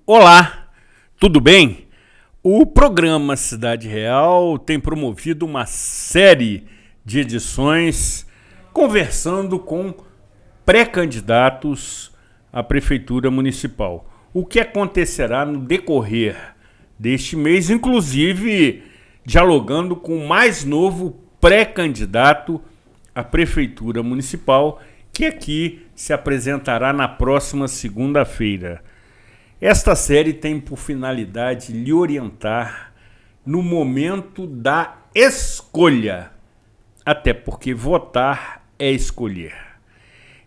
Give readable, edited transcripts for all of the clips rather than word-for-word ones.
Olá, tudo bem? O programa Cidade Real tem promovido uma série de edições conversando com pré-candidatos à Prefeitura Municipal. O que acontecerá no decorrer deste mês, inclusive dialogando com o mais novo pré-candidato à Prefeitura Municipal, que aqui se apresentará na próxima segunda-feira. Esta série tem por finalidade lhe orientar no momento da escolha, até porque votar é escolher.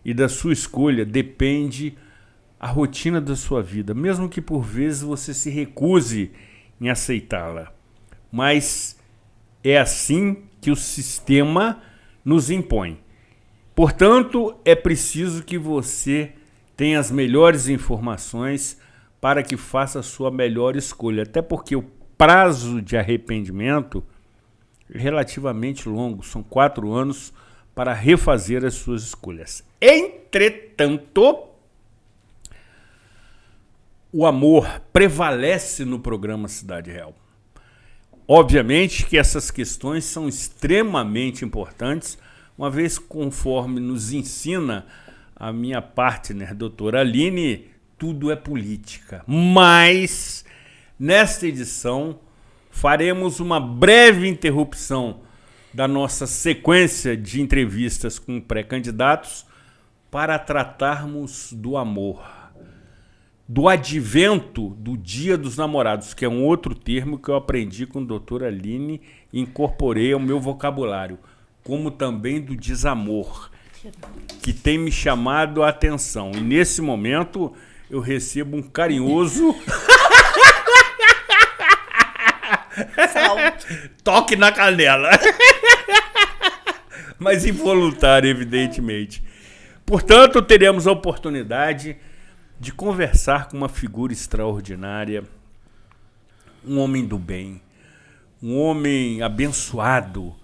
E da sua escolha depende a rotina da sua vida, mesmo que por vezes você se recuse em aceitá-la. Mas é assim que o sistema nos impõe. Portanto, é preciso que você tenha as melhores informações para que faça a sua melhor escolha, até porque o prazo de arrependimento é relativamente longo, são 4 anos para refazer as suas escolhas. Entretanto, o amor prevalece no programa Cidade Real. Obviamente que essas questões são extremamente importantes, uma vez conforme nos ensina a minha partner, doutora Aline, tudo é política. Mas, nesta edição, faremos uma breve interrupção da nossa sequência de entrevistas com pré-candidatos para tratarmos do amor, do advento do Dia dos Namorados, que é um outro termo que eu aprendi com a doutora Aline e incorporei ao meu vocabulário, como também do desamor, que tem me chamado a atenção. E nesse momento eu recebo um carinhoso toque na canela, mas involuntário, evidentemente. Portanto, teremos a oportunidade de conversar com uma figura extraordinária, um homem do bem, um homem abençoado,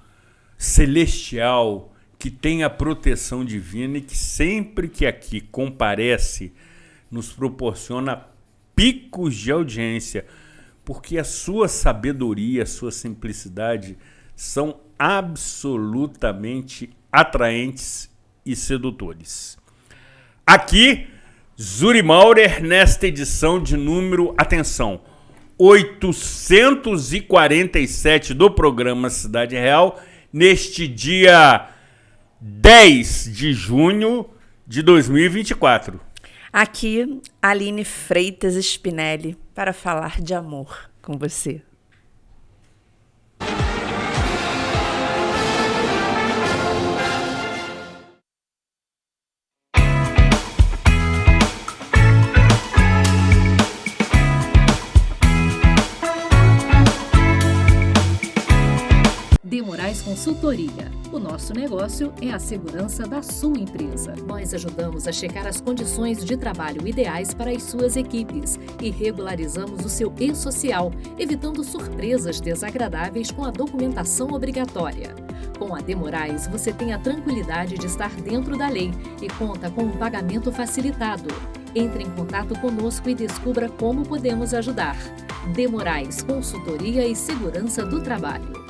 celestial, que tem a proteção divina e que sempre que aqui comparece nos proporciona picos de audiência, porque a sua sabedoria, a sua simplicidade são absolutamente atraentes e sedutores. Aqui, Zuri Maurer, nesta edição de número, atenção, 847 do programa Cidade Real, neste dia 10 de junho de 2024. Aqui, Aline Freitas Spinelli, para falar de amor com você. De Moraes Consultoria. O nosso negócio é a segurança da sua empresa. Nós ajudamos a checar as condições de trabalho ideais para as suas equipes e regularizamos o seu e-social, evitando surpresas desagradáveis com a documentação obrigatória. Com a De Moraes, você tem a tranquilidade de estar dentro da lei e conta com um pagamento facilitado. Entre em contato conosco e descubra como podemos ajudar. De Moraes Consultoria e Segurança do Trabalho.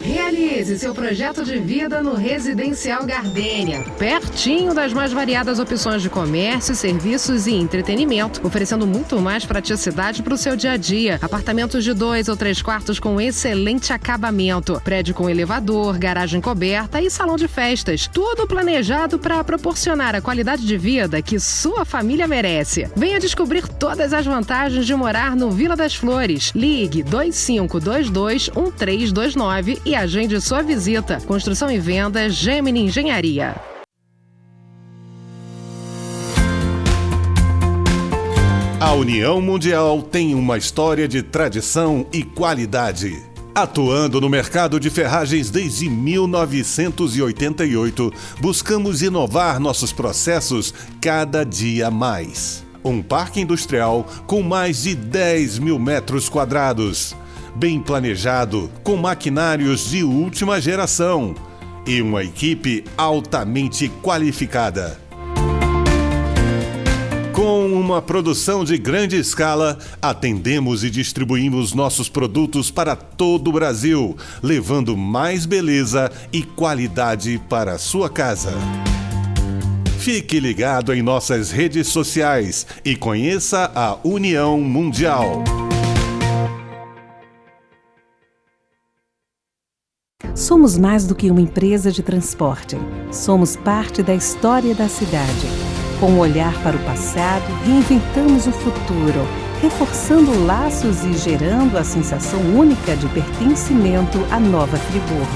Realize seu projeto de vida no Residencial Gardênia, pertinho das mais variadas opções de comércio, serviços e entretenimento, oferecendo muito mais praticidade para o seu dia a dia. Apartamentos de 2 ou 3 quartos com excelente acabamento, prédio com elevador, garagem coberta e salão de festas, tudo planejado para proporcionar a qualidade de vida que sua família merece. Venha descobrir todas as vantagens de morar no Vila das Flores. Ligue 2522-1329 e agende sua visita. Construção e venda Gemini Engenharia. A União Mundial tem uma história de tradição e qualidade. Atuando no mercado de ferragens desde 1988, buscamos inovar nossos processos cada dia mais. Um parque industrial com mais de 10 mil metros quadrados, bem planejado, com maquinários de última geração e uma equipe altamente qualificada. Com uma produção de grande escala, atendemos e distribuímos nossos produtos para todo o Brasil, levando mais beleza e qualidade para a sua casa. Fique ligado em nossas redes sociais e conheça a União Mundial. Somos mais do que uma empresa de transporte. Somos parte da história da cidade. Com um olhar para o passado, reinventamos o futuro, reforçando laços e gerando a sensação única de pertencimento à Nova Friburgo.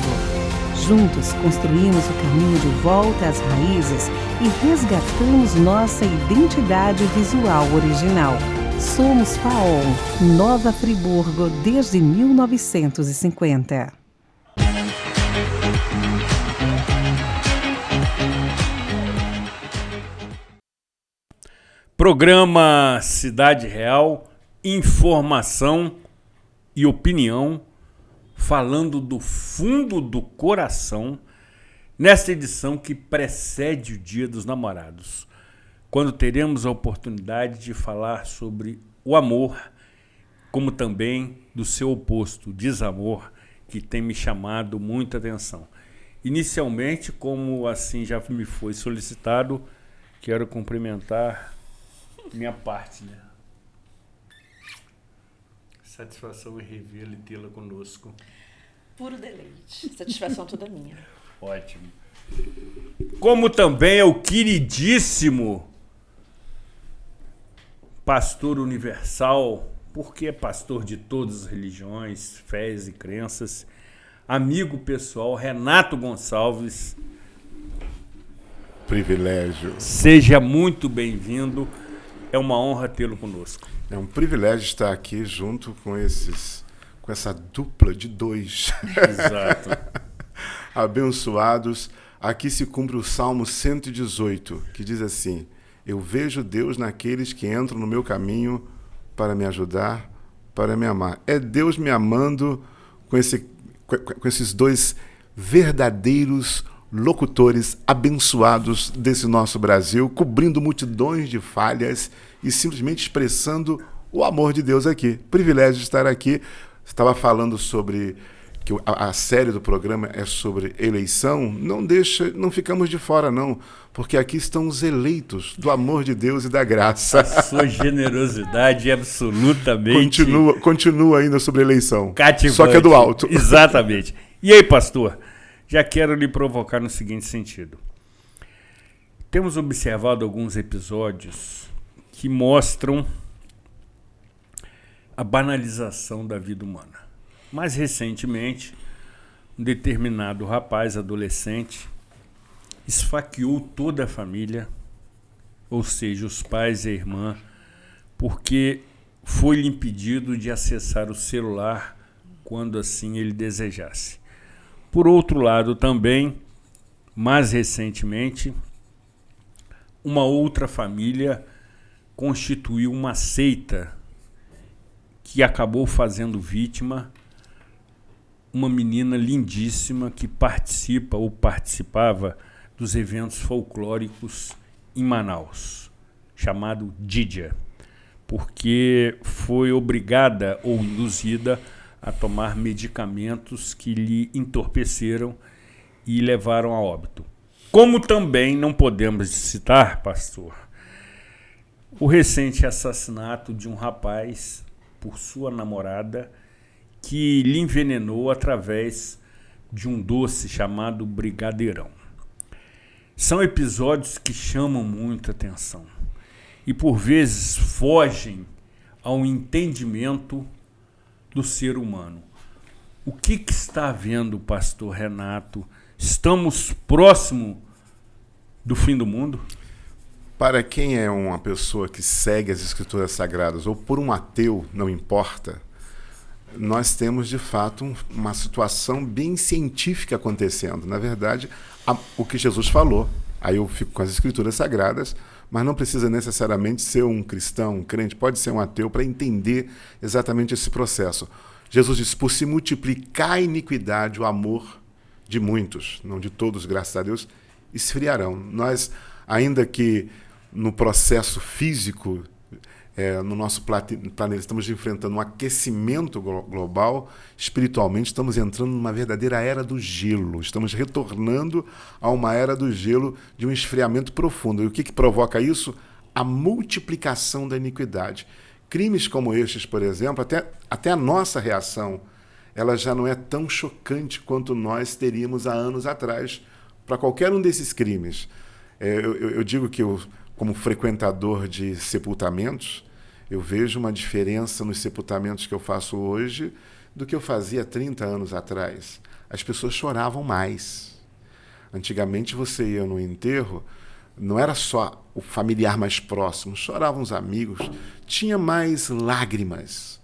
Juntos, construímos o caminho de volta às raízes e resgatamos nossa identidade visual original. Somos FAON, Nova Friburgo, desde 1950. Programa Cidade Real, informação e opinião, falando do fundo do coração, nesta edição que precede o Dia dos Namorados, quando teremos a oportunidade de falar sobre o amor, como também do seu oposto, o desamor, que tem me chamado muita atenção. Inicialmente, como assim já me foi solicitado, quero cumprimentar minha parte, né? Satisfação em revê-la e tê-la conosco. Puro deleite. Satisfação toda minha. Ótimo. Como também é o queridíssimo pastor universal, porque é pastor de todas as religiões, fés e crenças, amigo pessoal, Renato Gonçalves. Privilégio. Seja muito bem-vindo. É uma honra tê-lo conosco. É um privilégio estar aqui junto com essa dupla de dois. Exato. Abençoados. Aqui se cumpre o Salmo 118, que diz assim: eu vejo Deus naqueles que entram no meu caminho para me ajudar, para me amar. É Deus me amando com esses dois verdadeiros locutores abençoados desse nosso Brasil, cobrindo multidões de falhas e simplesmente expressando o amor de Deus aqui. Privilégio de estar aqui. Estava falando sobre que a série do programa é sobre eleição. Não ficamos de fora não, porque aqui estão os eleitos do amor de Deus e da graça. A sua generosidade absolutamente continua ainda sobre eleição. Cativante. Só que é do alto. Exatamente. E aí, pastor? Já quero lhe provocar no seguinte sentido. Temos observado alguns episódios que mostram a banalização da vida humana. Mais recentemente, um determinado rapaz, adolescente, esfaqueou toda a família, ou seja, os pais e a irmã, porque foi-lhe impedido de acessar o celular quando assim ele desejasse. Por outro lado, também, mais recentemente, uma outra família constituiu uma seita que acabou fazendo vítima uma menina lindíssima que participava dos eventos folclóricos em Manaus, chamado Didia, porque foi obrigada ou induzida a tomar medicamentos que lhe entorpeceram e levaram a óbito. Como também não podemos citar, pastor, o recente assassinato de um rapaz por sua namorada que lhe envenenou através de um doce chamado brigadeirão. São episódios que chamam muita atenção e por vezes fogem ao entendimento do ser humano. O que está havendo, pastor Renato? Estamos próximo do fim do mundo? Para quem é uma pessoa que segue as Escrituras Sagradas, ou por um ateu, não importa, nós temos, de fato, uma situação bem científica acontecendo. Na verdade, o que Jesus falou, aí eu fico com as Escrituras Sagradas, mas não precisa necessariamente ser um cristão, um crente, pode ser um ateu para entender exatamente esse processo. Jesus disse, por se multiplicar a iniquidade, o amor de muitos, não de todos, graças a Deus, esfriarão. Nós, ainda que no processo físico, no nosso planeta, estamos enfrentando um aquecimento global, espiritualmente estamos entrando numa verdadeira era do gelo, estamos retornando a uma era do gelo de um esfriamento profundo. E o que provoca isso? A multiplicação da iniquidade. Crimes como estes, por exemplo, até a nossa reação, ela já não é tão chocante quanto nós teríamos há anos atrás para qualquer um desses crimes. Eu digo que como frequentador de sepultamentos, eu vejo uma diferença nos sepultamentos que eu faço hoje do que eu fazia 30 anos atrás. As pessoas choravam mais. Antigamente você ia no enterro, não era só o familiar mais próximo, choravam os amigos, tinha mais lágrimas.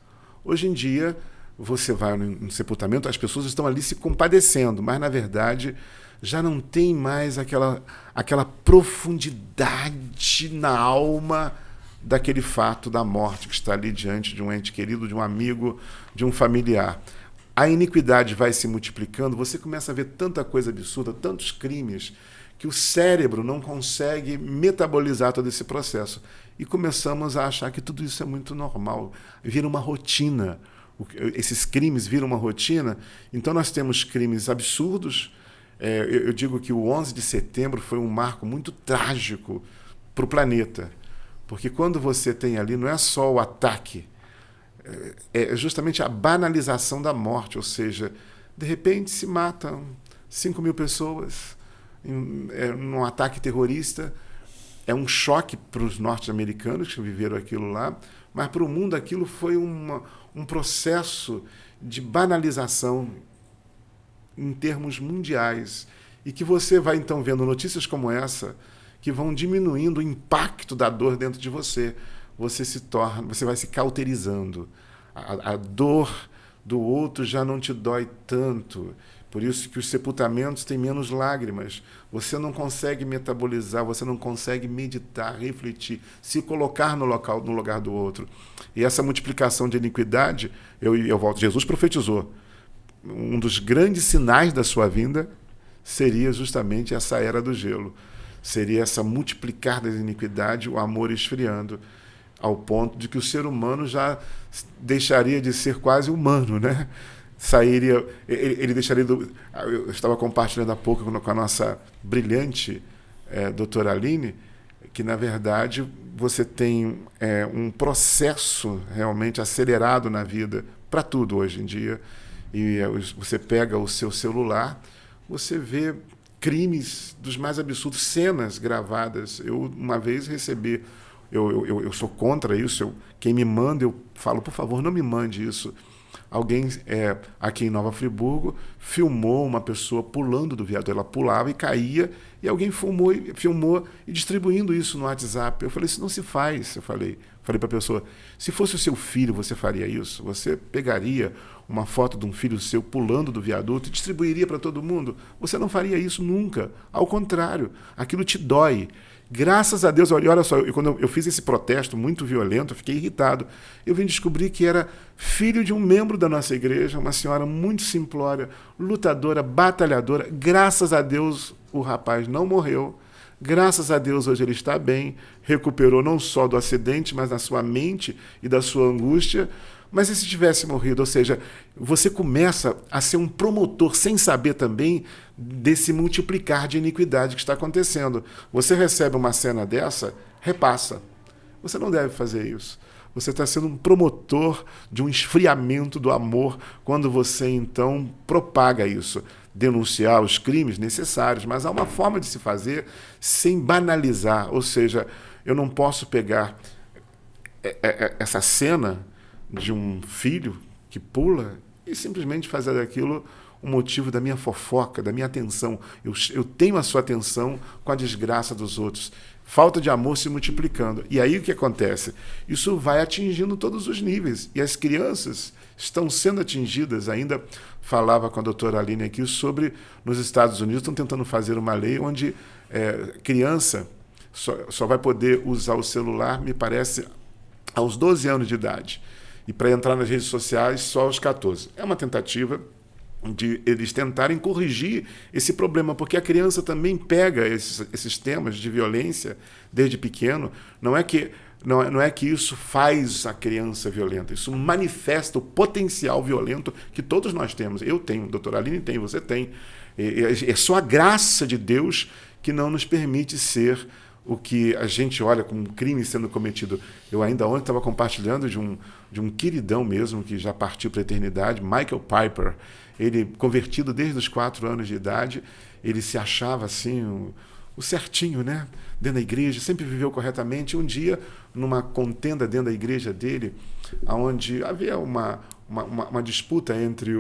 Hoje em dia, você vai no sepultamento, as pessoas estão ali se compadecendo, mas, na verdade, já não tem mais aquela profundidade na alma daquele fato da morte que está ali diante de um ente querido, de um amigo, de um familiar. A iniquidade vai se multiplicando, você começa a ver tanta coisa absurda, tantos crimes, que o cérebro não consegue metabolizar todo esse processo. E começamos a achar que tudo isso é muito normal, vira uma rotina. Esses crimes viram uma rotina, então nós temos crimes absurdos. Eu digo que o 11 de setembro foi um marco muito trágico para o planeta, porque quando você tem ali, não é só o ataque, é justamente a banalização da morte, ou seja, de repente se matam 5.000 pessoas num ataque terrorista. É um choque para os norte-americanos que viveram aquilo lá, mas para o mundo aquilo foi um processo de banalização em termos mundiais, e que você vai então vendo notícias como essa que vão diminuindo o impacto da dor dentro de você. Você vai se cauterizando. A dor do outro já não te dói tanto. Por isso que os sepultamentos têm menos lágrimas. Você não consegue metabolizar, você não consegue meditar, refletir, se colocar no lugar do outro. E essa multiplicação de iniquidade, eu volto, Jesus profetizou. Um dos grandes sinais da sua vinda seria justamente essa era do gelo. Seria essa multiplicar da iniquidade, o amor esfriando, ao ponto de que o ser humano já deixaria de ser quase humano, né? Ele deixaria eu estava compartilhando há pouco com a nossa brilhante doutora Aline, que na verdade você tem um processo realmente acelerado na vida para tudo hoje em dia, e você pega o seu celular, você vê crimes dos mais absurdos, cenas gravadas. Eu uma vez recebi, eu sou contra isso, quem me manda, eu falo, por favor, não me mande isso. Alguém aqui em Nova Friburgo filmou uma pessoa pulando do viaduto. Ela pulava e caía, e alguém filmou e distribuindo isso no WhatsApp. Eu falei, isso não se faz. Eu falei para a pessoa, se fosse o seu filho, você faria isso? Você pegaria uma foto de um filho seu pulando do viaduto e distribuiria para todo mundo? Você não faria isso nunca. Ao contrário, aquilo te dói. Graças a Deus, olha só, quando eu fiz esse protesto muito violento, eu fiquei irritado. Eu vim descobrir que era filho de um membro da nossa igreja, uma senhora muito simplória, lutadora, batalhadora. Graças a Deus, o rapaz não morreu. Graças a Deus, hoje ele está bem, recuperou não só do acidente, mas da sua mente e da sua angústia. Mas e se tivesse morrido? Ou seja, você começa a ser um promotor, sem saber também, desse multiplicar de iniquidade que está acontecendo. Você recebe uma cena dessa, repassa. Você não deve fazer isso. Você está sendo um promotor de um esfriamento do amor quando você, então, propaga isso. Denunciar os crimes necessários, mas há uma forma de se fazer sem banalizar. Ou seja, eu não posso pegar essa cena de um filho que pula e simplesmente fazer daquilo um motivo da minha fofoca, da minha atenção. Eu tenho a sua atenção com a desgraça dos outros. falta de amor se multiplicando. E aí o que acontece? Isso vai atingindo todos os níveis. E as crianças estão sendo atingidas. Ainda falava com a doutora Aline aqui sobre, nos Estados Unidos, estão tentando fazer uma lei onde criança só vai poder usar o celular, me parece, aos 12 anos de idade. E para entrar nas redes sociais, só aos 14. É uma tentativa de eles tentarem corrigir esse problema, porque a criança também pega esses temas de violência desde pequeno. Não é que isso faz a criança violenta, isso manifesta o potencial violento que todos nós temos. Eu tenho, a doutora Aline tem, você tem. É só a graça de Deus que não nos permite ser o que a gente olha como um crime sendo cometido. Eu ainda ontem estava compartilhando de um queridão mesmo, que já partiu para a eternidade, Michael Piper. Ele, convertido desde os 4 anos de idade, ele se achava assim, o certinho, né? Dentro da igreja, sempre viveu corretamente. Um dia, numa contenda dentro da igreja dele, onde havia uma disputa entre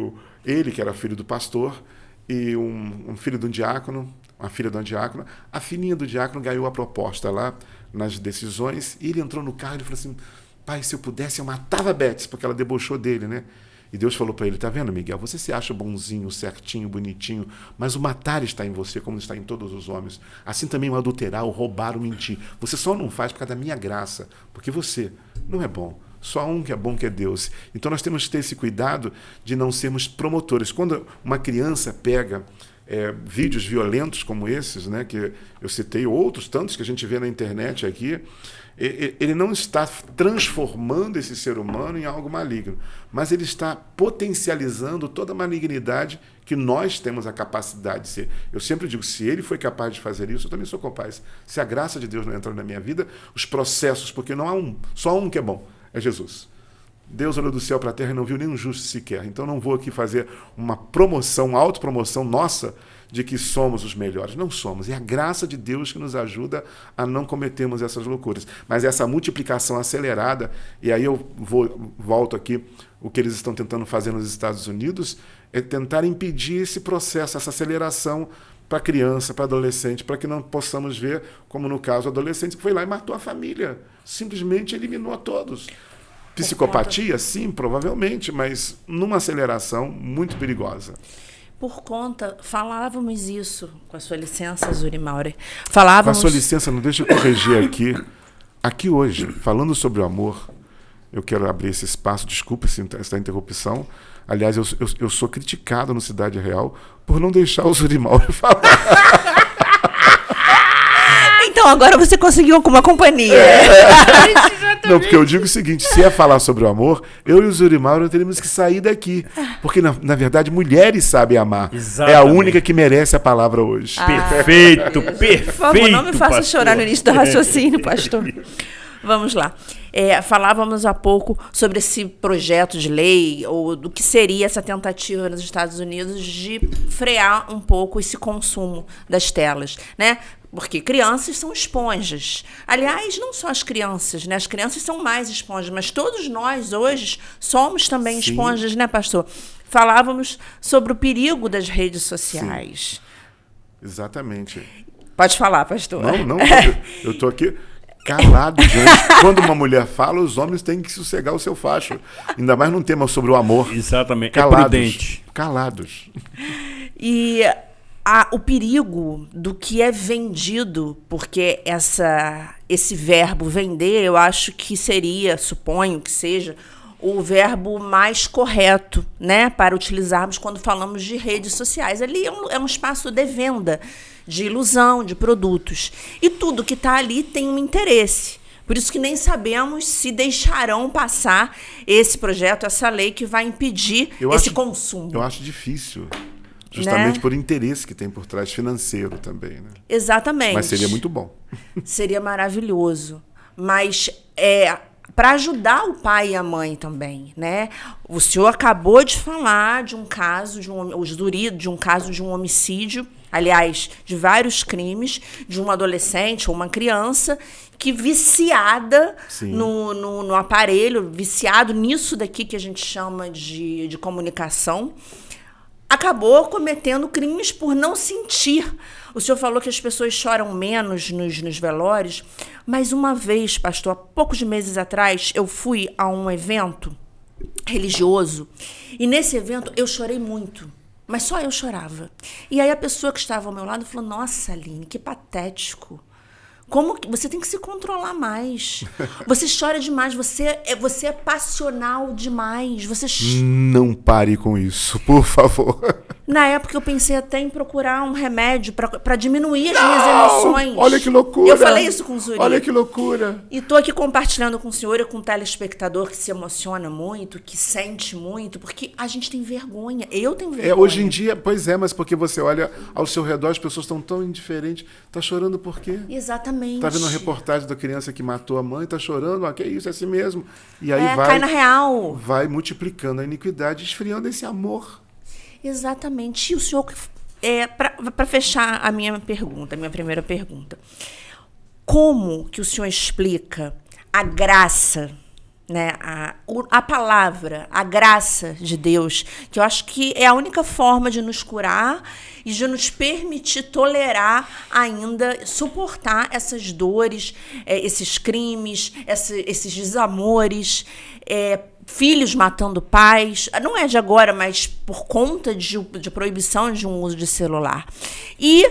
ele, que era filho do pastor, e um filho de um diácono, uma filha de um diácono. A filhinha do diácono ganhou a proposta lá nas decisões, e ele entrou no carro e falou assim: pai, se eu pudesse, eu matava a Betsy, porque ela debochou dele, né? E Deus falou para ele: tá vendo, Miguel, você se acha bonzinho, certinho, bonitinho, mas o matar está em você, como está em todos os homens. Assim também o adulterar, o roubar, o mentir. Você só não faz por causa da minha graça, porque você não é bom. Só um que é bom, que é Deus. Então nós temos que ter esse cuidado de não sermos promotores. Quando uma criança pega vídeos violentos como esses, né, que eu citei, outros tantos que a gente vê na internet aqui, ele não está transformando esse ser humano em algo maligno, mas ele está potencializando toda a malignidade que nós temos a capacidade de ser. Eu sempre digo, se ele foi capaz de fazer isso, eu também sou capaz. Se a graça de Deus não entrar na minha vida, os processos, porque não há só um que é bom, é Jesus. Deus olhou do céu para a terra e não viu nenhum justo sequer. Então não vou aqui fazer uma promoção, uma autopromoção nossa de que somos os melhores. Não somos. É a graça de Deus que nos ajuda a não cometermos essas loucuras. Mas essa multiplicação acelerada, e aí eu volto aqui, o que eles estão tentando fazer nos Estados Unidos é tentar impedir esse processo, essa aceleração para criança, para adolescente, para que não possamos ver, como no caso, o adolescente que foi lá e matou a família. Simplesmente eliminou a todos. Psicopatia, sim, provavelmente, mas numa aceleração muito perigosa. Por conta, falávamos isso, com a sua licença, Zuri Maurer. Falávamos... Com a sua licença, não deixa eu corrigir aqui. Aqui hoje, falando sobre o amor, eu quero abrir esse espaço, desculpe essa interrupção. Aliás, eu sou criticado no Cidade Real por não deixar o Zuri Maurer falar. Então, agora você conseguiu alguma companhia. Não, porque eu digo o seguinte, se é falar sobre o amor, eu e o Zuri Maurer teríamos que sair daqui. Porque, na verdade, mulheres sabem amar. Exatamente. É a única que merece a palavra hoje. Perfeito, perfeito. Por favor, não me faça pastor. chorar no início do raciocínio, pastor. Vamos lá. Falávamos há pouco sobre esse projeto de lei, ou do que seria essa tentativa nos Estados Unidos de frear um pouco esse consumo das telas, né? Porque crianças são esponjas. Aliás, não só as crianças, né? As crianças são mais esponjas, mas todos nós hoje somos também Sim. esponjas, né, pastor? Falávamos sobre o perigo das redes sociais. Sim. Exatamente. Pode falar, pastor. Não, eu estou aqui calado, gente. Quando uma mulher fala, os homens têm que sossegar o seu facho. Ainda mais num tema sobre o amor. Exatamente, Calados, é prudente. Calados. E o perigo do que é vendido, porque esse verbo vender, eu acho que seria, suponho que seja, o verbo mais correto, né, para utilizarmos quando falamos de redes sociais. Ali é um espaço de venda, de ilusão, de produtos. E tudo que está ali tem um interesse. Por isso que nem sabemos se deixarão passar esse projeto, essa lei que vai impedir esse consumo. Eu acho difícil. Justamente, né? Por interesse que tem por trás, financeiro também, né? Exatamente. Mas seria muito bom. Seria maravilhoso. Mas para ajudar o pai e a mãe também, né? O senhor acabou de falar de um caso, de um caso de um homicídio, aliás, de vários crimes, de um adolescente ou uma criança que viciada no aparelho, viciado nisso daqui que a gente chama de comunicação, acabou cometendo crimes por não sentir. O senhor falou que as pessoas choram menos nos velórios, mas uma vez, pastor, há poucos meses atrás, eu fui a um evento religioso e nesse evento eu chorei muito, mas só eu chorava. E aí a pessoa que estava ao meu lado falou: nossa, Aline, que patético. Como que você tem que se controlar mais? Você chora demais, você é passional demais. Não pare com isso, por favor. Na época eu pensei até em procurar um remédio para diminuir as minhas emoções. Olha que loucura. Eu falei isso com o Zuri. Olha que loucura. E tô aqui compartilhando com o senhor e com o telespectador que se emociona muito, que sente muito, porque a gente tem vergonha. Eu tenho vergonha. Hoje em dia, pois é, mas porque você olha ao seu redor, as pessoas estão tão indiferentes. Tá chorando por quê? Exatamente. Tá vendo a reportagem da criança que matou a mãe, tá chorando, que é isso, é assim mesmo. E aí cai na real. Vai multiplicando a iniquidade, esfriando esse amor. Exatamente. E o senhor, para fechar a minha primeira pergunta, como que o senhor explica a graça, né, a palavra, a graça de Deus, que eu acho que é a única forma de nos curar e de nos permitir tolerar ainda, suportar essas dores, esses crimes, esses desamores, filhos matando pais, não é de agora, mas por conta de proibição de um uso de celular. E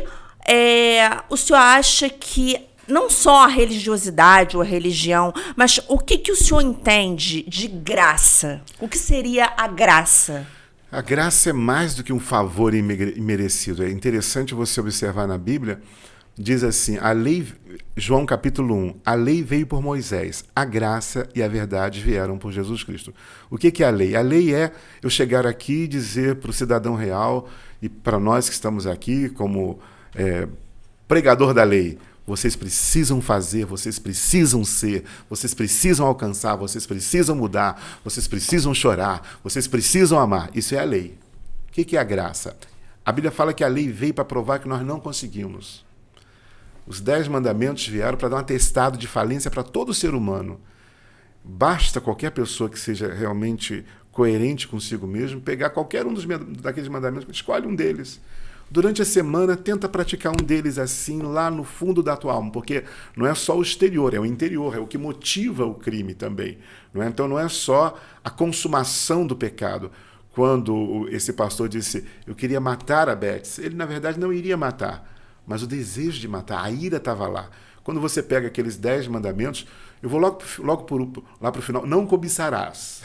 o senhor acha que não só a religiosidade ou a religião, mas o que o senhor entende de graça? O que seria a graça? A graça é mais do que um favor imerecido. É interessante você observar na Bíblia, diz assim, a lei, João capítulo 1, a lei veio por Moisés, a graça e a verdade vieram por Jesus Cristo. O que é a lei? A lei é eu chegar aqui e dizer para o cidadão real e para nós que estamos aqui como pregador da lei, vocês precisam fazer, vocês precisam ser, vocês precisam alcançar, vocês precisam mudar, vocês precisam chorar, vocês precisam amar. Isso é a lei. O que é a graça? A Bíblia fala que a lei veio para provar que nós não conseguimos. Os 10 mandamentos vieram para dar um atestado de falência para todo ser humano. Basta qualquer pessoa que seja realmente coerente consigo mesmo pegar qualquer um daqueles mandamentos, escolhe um deles. Durante a semana, tenta praticar um deles assim, lá no fundo da tua alma, porque não é só o exterior, é o interior, é o que motiva o crime também. Não é? Então não é só a consumação do pecado. Quando esse pastor disse, eu queria matar a Betsy, ele na verdade não iria matar, mas o desejo de matar, a ira estava lá. Quando você pega aqueles 10 mandamentos, eu vou logo lá para o final, não cobiçarás.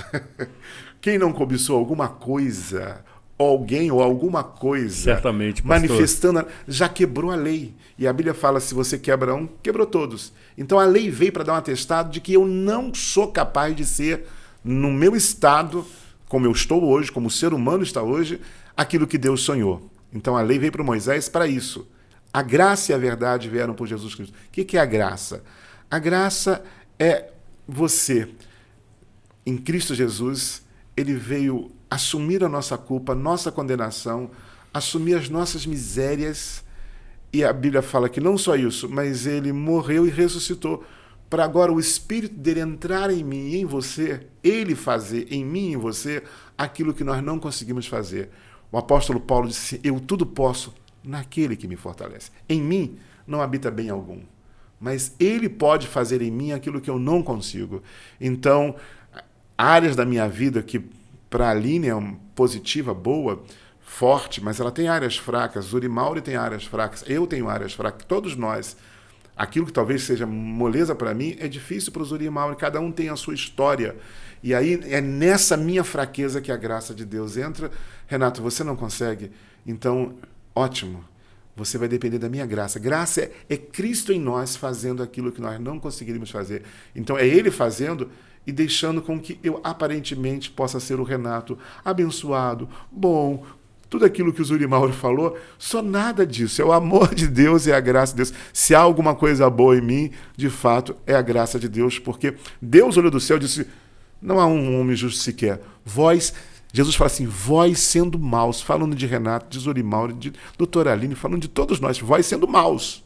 Quem não cobiçou alguma coisa, alguém ou alguma coisa, certamente, manifestando, já quebrou a lei. E a Bíblia fala, se você quebra um, quebrou todos. Então a lei veio para dar um atestado de que eu não sou capaz de ser, no meu estado, como eu estou hoje, como o ser humano está hoje, aquilo que Deus sonhou. Então a lei veio para Moisés para isso. A graça e a verdade vieram por Jesus Cristo. O que é a graça? A graça é você, em Cristo Jesus, ele veio assumir a nossa culpa, a nossa condenação, assumir as nossas misérias, e a Bíblia fala que não só isso, mas ele morreu e ressuscitou, para agora o Espírito dele entrar em mim e em você, ele fazer em mim e em você aquilo que nós não conseguimos fazer. O apóstolo Paulo disse, eu tudo posso naquele que me fortalece. Em mim não habita bem algum, mas ele pode fazer em mim aquilo que eu não consigo. Então, áreas da minha vida que para a Aline é positiva, boa, forte, mas ela tem áreas fracas. Zuri Mauri tem áreas fracas. Eu tenho áreas fracas. Todos nós. Aquilo que talvez seja moleza para mim é difícil para o Zuri Mauri. Cada um tem a sua história. E aí é nessa minha fraqueza que a graça de Deus entra. Renato, você não consegue? Então, ótimo. Você vai depender da minha graça. Graça é Cristo em nós fazendo aquilo que nós não conseguiríamos fazer. Então, é Ele fazendo e deixando com que eu aparentemente possa ser o Renato abençoado, bom, tudo aquilo que o Zuri Mauro falou, só nada disso, é o amor de Deus e a graça de Deus. Se há alguma coisa boa em mim, de fato, é a graça de Deus, porque Deus olhou do céu e disse, não há um homem justo sequer, Jesus fala assim, vós sendo maus, falando de Renato, de Zuri Mauro, de doutora Aline, falando de todos nós, vós sendo maus,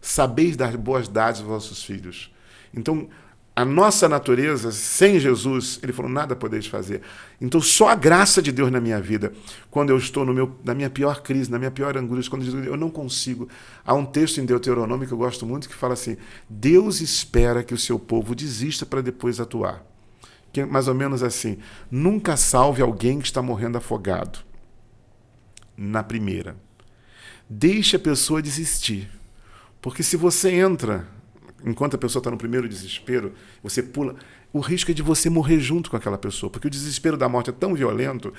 sabeis dar boas dádivas aos vossos filhos. Então, a nossa natureza, sem Jesus, ele falou, nada podeis fazer. Então, só a graça de Deus na minha vida, quando eu estou na minha pior crise, na minha pior angústia, quando eu não consigo. Há um texto em Deuteronômio que eu gosto muito, que fala assim, Deus espera que o seu povo desista para depois atuar. Que é mais ou menos assim, nunca salve alguém que está morrendo afogado. Na primeira. Deixe a pessoa desistir. Porque se você entra, enquanto a pessoa está no primeiro desespero, você pula, o risco é de você morrer junto com aquela pessoa, porque o desespero da morte é tão violento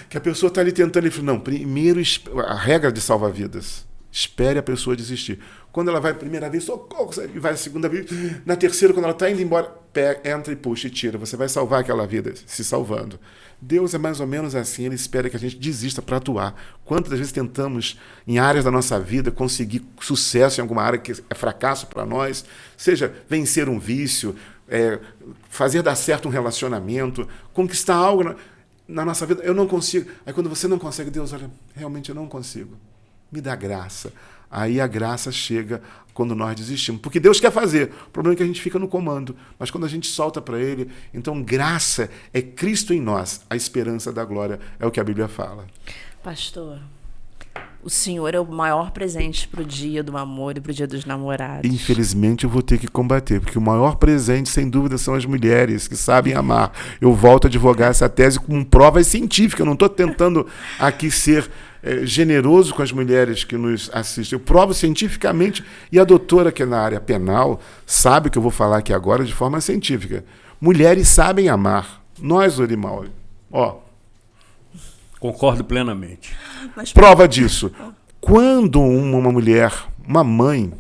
que a pessoa está ali tentando, ele fala, não, primeiro, a regra de salva-vidas, espere a pessoa desistir. Quando ela vai a primeira vez, socorro, e vai a segunda vez, na terceira, quando ela está indo embora, entra e puxa e tira, você vai salvar aquela vida, se salvando. Deus é mais ou menos assim, ele espera que a gente desista para atuar. Quantas vezes tentamos, em áreas da nossa vida, conseguir sucesso em alguma área que é fracasso para nós, seja vencer um vício, fazer dar certo um relacionamento, conquistar algo na nossa vida, eu não consigo. Aí quando você não consegue, Deus, olha, realmente eu não consigo. Me dá graça. Aí a graça chega quando nós desistimos. Porque Deus quer fazer. O problema é que a gente fica no comando. Mas quando a gente solta para Ele, então graça é Cristo em nós. A esperança da glória é o que a Bíblia fala. Pastor, o Senhor é o maior presente para o dia do amor e para o dia dos namorados. Infelizmente eu vou ter que combater, porque o maior presente, sem dúvida, são as mulheres que sabem amar. Eu volto a advogar essa tese com provas científicas. Eu não estou tentando aqui ser generoso com as mulheres que nos assistem. Eu provo cientificamente, e a doutora, que é na área penal, sabe que eu vou falar aqui agora de forma científica. Mulheres sabem amar. Nós, Orimal, Concordo plenamente. Mas, prova disso. Quando uma mulher, uma mãe,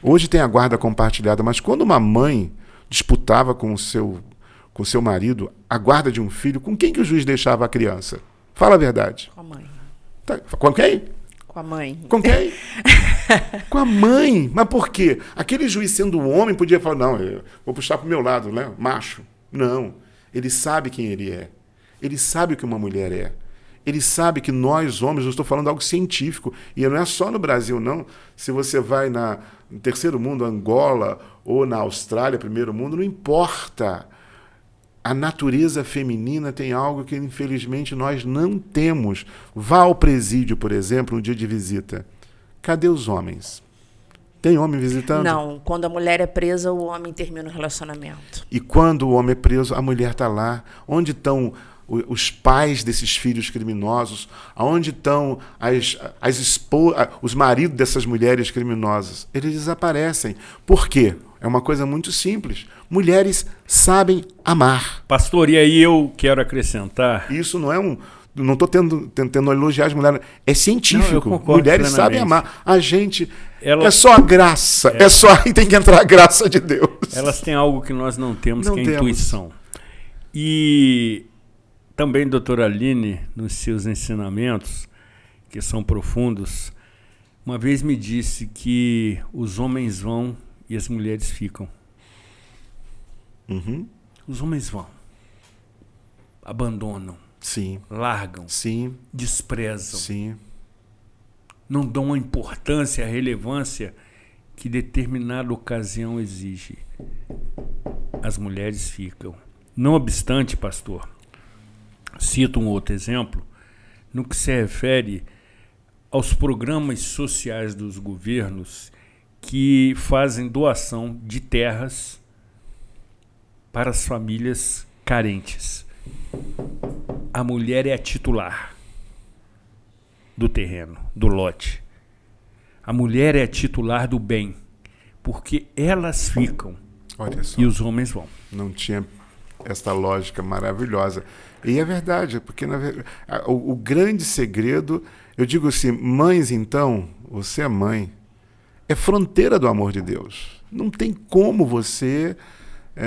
hoje tem a guarda compartilhada, mas quando uma mãe disputava com o seu marido a guarda de um filho, com quem que o juiz deixava a criança? Fala a verdade. Com a mãe. Com quem? Com a mãe. Com quem? Com a mãe. Mas por quê? Aquele juiz, sendo um homem, podia falar, não, eu vou puxar para o meu lado, né? Macho. Não. Ele sabe quem ele é. Ele sabe o que uma mulher é. Ele sabe que nós, homens, eu estou falando algo científico, e não é só no Brasil, não. Se você vai no terceiro mundo, Angola, ou na Austrália, primeiro mundo, não importa. A natureza feminina tem algo que, infelizmente, nós não temos. Vá ao presídio, por exemplo, no dia de visita. Cadê os homens? Tem homem visitando? Não. Quando a mulher é presa, o homem termina o relacionamento. E quando o homem é preso, a mulher está lá. Onde estão os pais desses filhos criminosos? Onde estão os maridos dessas mulheres criminosas? Eles desaparecem. Por quê? É uma coisa muito simples. Mulheres sabem amar. Pastor, e aí eu quero acrescentar... Isso não é não estou tentando elogiar as mulheres. É científico. Não, eu concordo mulheres plenamente. sabem amar. A gente... É só a graça. É só aí tem que entrar a graça de Deus. Elas têm algo que nós não temos, que é a intuição. E também, doutora Aline, nos seus ensinamentos, que são profundos, uma vez me disse que os homens vão e as mulheres ficam. Uhum. Os homens vão, abandonam, sim, largam, sim, desprezam, sim, não dão a importância, a relevância que determinada ocasião exige. As mulheres ficam. Não obstante, pastor, cito um outro exemplo, no que se refere aos programas sociais dos governos que fazem doação de terras para as famílias carentes. A mulher é a titular do terreno, do lote. A mulher é a titular do bem, porque elas ficam. Olha só. E os homens vão. Não tinha essa lógica maravilhosa. E é verdade, porque o grande segredo, eu digo assim, mães então, você é mãe, é fronteira do amor de Deus. Não tem como você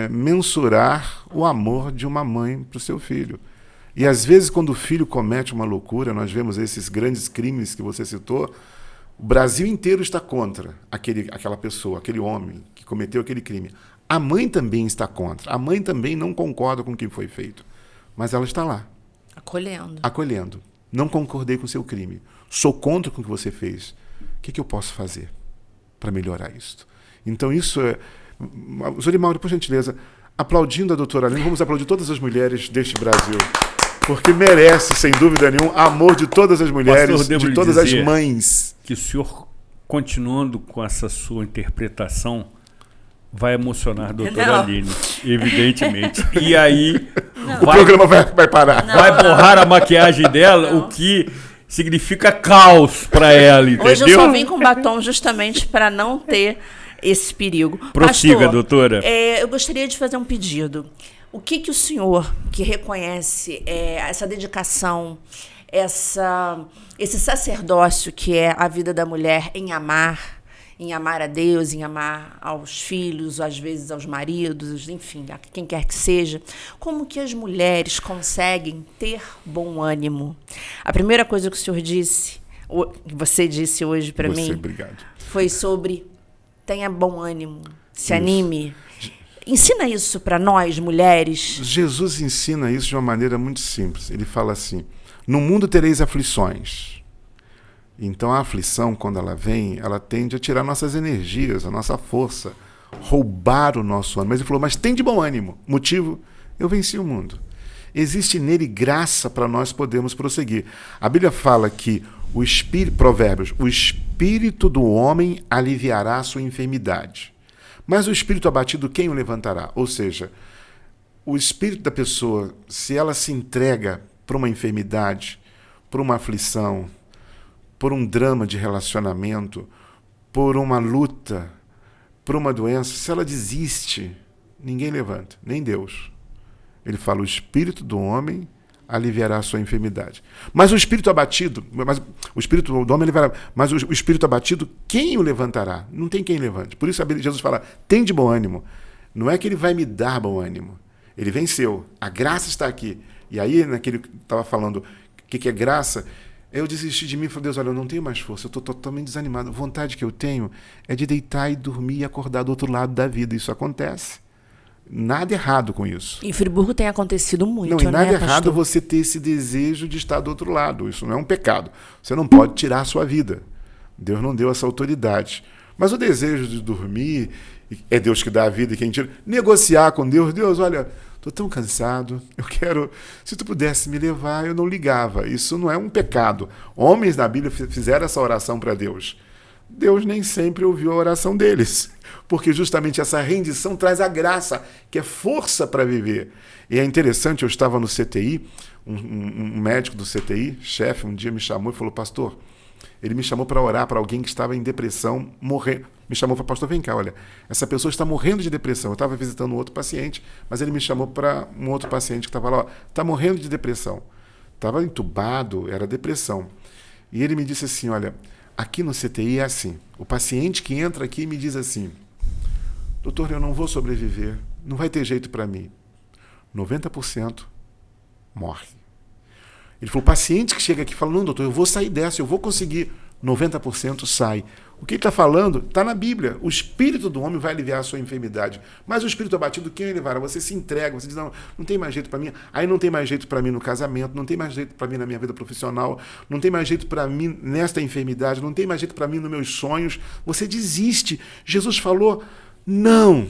mensurar o amor de uma mãe para o seu filho. E às vezes quando o filho comete uma loucura, nós vemos esses grandes crimes que você citou, o Brasil inteiro está contra aquela pessoa, aquele homem que cometeu aquele crime. A mãe também está contra. A mãe também não concorda com o que foi feito. Mas ela está lá. Acolhendo. Não concordei com o seu crime. Sou contra com o que você fez. O que eu posso fazer para melhorar isso? Então isso Zurimauro, por gentileza, aplaudindo a doutora Aline, vamos aplaudir todas as mulheres deste Brasil. Porque merece, sem dúvida nenhuma, amor de todas as mulheres, Pastor, de todas as mães. Que o senhor, continuando com essa sua interpretação, vai emocionar a doutora Aline, evidentemente. E aí o programa vai parar. Vai borrar a maquiagem dela, o que significa caos para ela, entendeu? Hoje eu só vim com batom justamente para não ter esse perigo. Prossiga, Pastor, doutora. Eu gostaria de fazer um pedido. O que o senhor, que reconhece essa dedicação, esse sacerdócio que é a vida da mulher em amar a Deus, em amar aos filhos, às vezes aos maridos, enfim, a quem quer que seja, como que as mulheres conseguem ter bom ânimo? A primeira coisa que o senhor disse, que você disse hoje para mim, obrigado. Foi sobre tenha bom ânimo, se anime. Ensina isso para nós, mulheres. Jesus ensina isso de uma maneira muito simples. Ele fala assim, no mundo tereis aflições. Então a aflição, quando ela vem, ela tende a tirar nossas energias, a nossa força, roubar o nosso ânimo. Mas ele falou, mas tem de bom ânimo. Motivo, eu venci o mundo. Existe nele graça para nós podermos prosseguir. A Bíblia fala que Provérbios, o espírito do homem aliviará a sua enfermidade. Mas o espírito abatido, quem o levantará? Ou seja, o espírito da pessoa, se ela se entrega para uma enfermidade, por uma aflição, por um drama de relacionamento, por uma luta, por uma doença, se ela desiste, ninguém levanta, nem Deus. Ele fala, o espírito do homem aliviará a sua enfermidade. Mas o espírito abatido, o espírito do homem aliviará, mas o espírito abatido, quem o levantará? Não tem quem levante. Por isso Jesus fala, tem de bom ânimo. Não é que ele vai me dar bom ânimo. Ele venceu. A graça está aqui. E aí, naquele que estava falando, o que é graça? Eu desisti de mim e falei, Deus, olha, eu não tenho mais força, eu estou totalmente desanimado. A vontade que eu tenho é de deitar e dormir e acordar do outro lado da vida. Isso acontece. Nada errado com isso. Em Friburgo tem acontecido muito, não, e nada né, errado pastor? Você ter esse desejo de estar do outro lado. Isso não é um pecado. Você não pode tirar a sua vida. Deus não deu essa autoridade. Mas o desejo de dormir, é Deus que dá a vida e quem tira. Negociar com Deus. Deus, olha, estou tão cansado, eu quero... Se tu pudesse me levar, eu não ligava. Isso não é um pecado. Homens na Bíblia fizeram essa oração para Deus. Deus nem sempre ouviu a oração deles, porque justamente essa rendição traz a graça, que é força para viver. E é interessante, eu estava no CTI, um médico do CTI, chefe, um dia me chamou e falou, pastor, ele me chamou para orar para alguém que estava em depressão, morrendo. Me chamou para, pastor, vem cá, olha, essa pessoa está morrendo de depressão. Eu estava visitando um outro paciente, mas ele me chamou para um outro paciente que estava lá, está morrendo de depressão. Estava entubado, era depressão. E ele me disse assim, olha, aqui no CTI é assim, o paciente que entra aqui me diz assim, doutor, eu não vou sobreviver, não vai ter jeito para mim. 90% morre. Ele falou, o paciente que chega aqui fala, não, doutor, eu vou sair dessa, eu vou conseguir. 90% sai. O que ele está falando está na Bíblia. O espírito do homem vai aliviar a sua enfermidade. Mas o espírito abatido, quem ele levará? Você se entrega, você diz, não tem mais jeito para mim. Aí não tem mais jeito para mim no casamento, não tem mais jeito para mim na minha vida profissional, não tem mais jeito para mim nesta enfermidade, não tem mais jeito para mim nos meus sonhos. Você desiste. Jesus falou, não.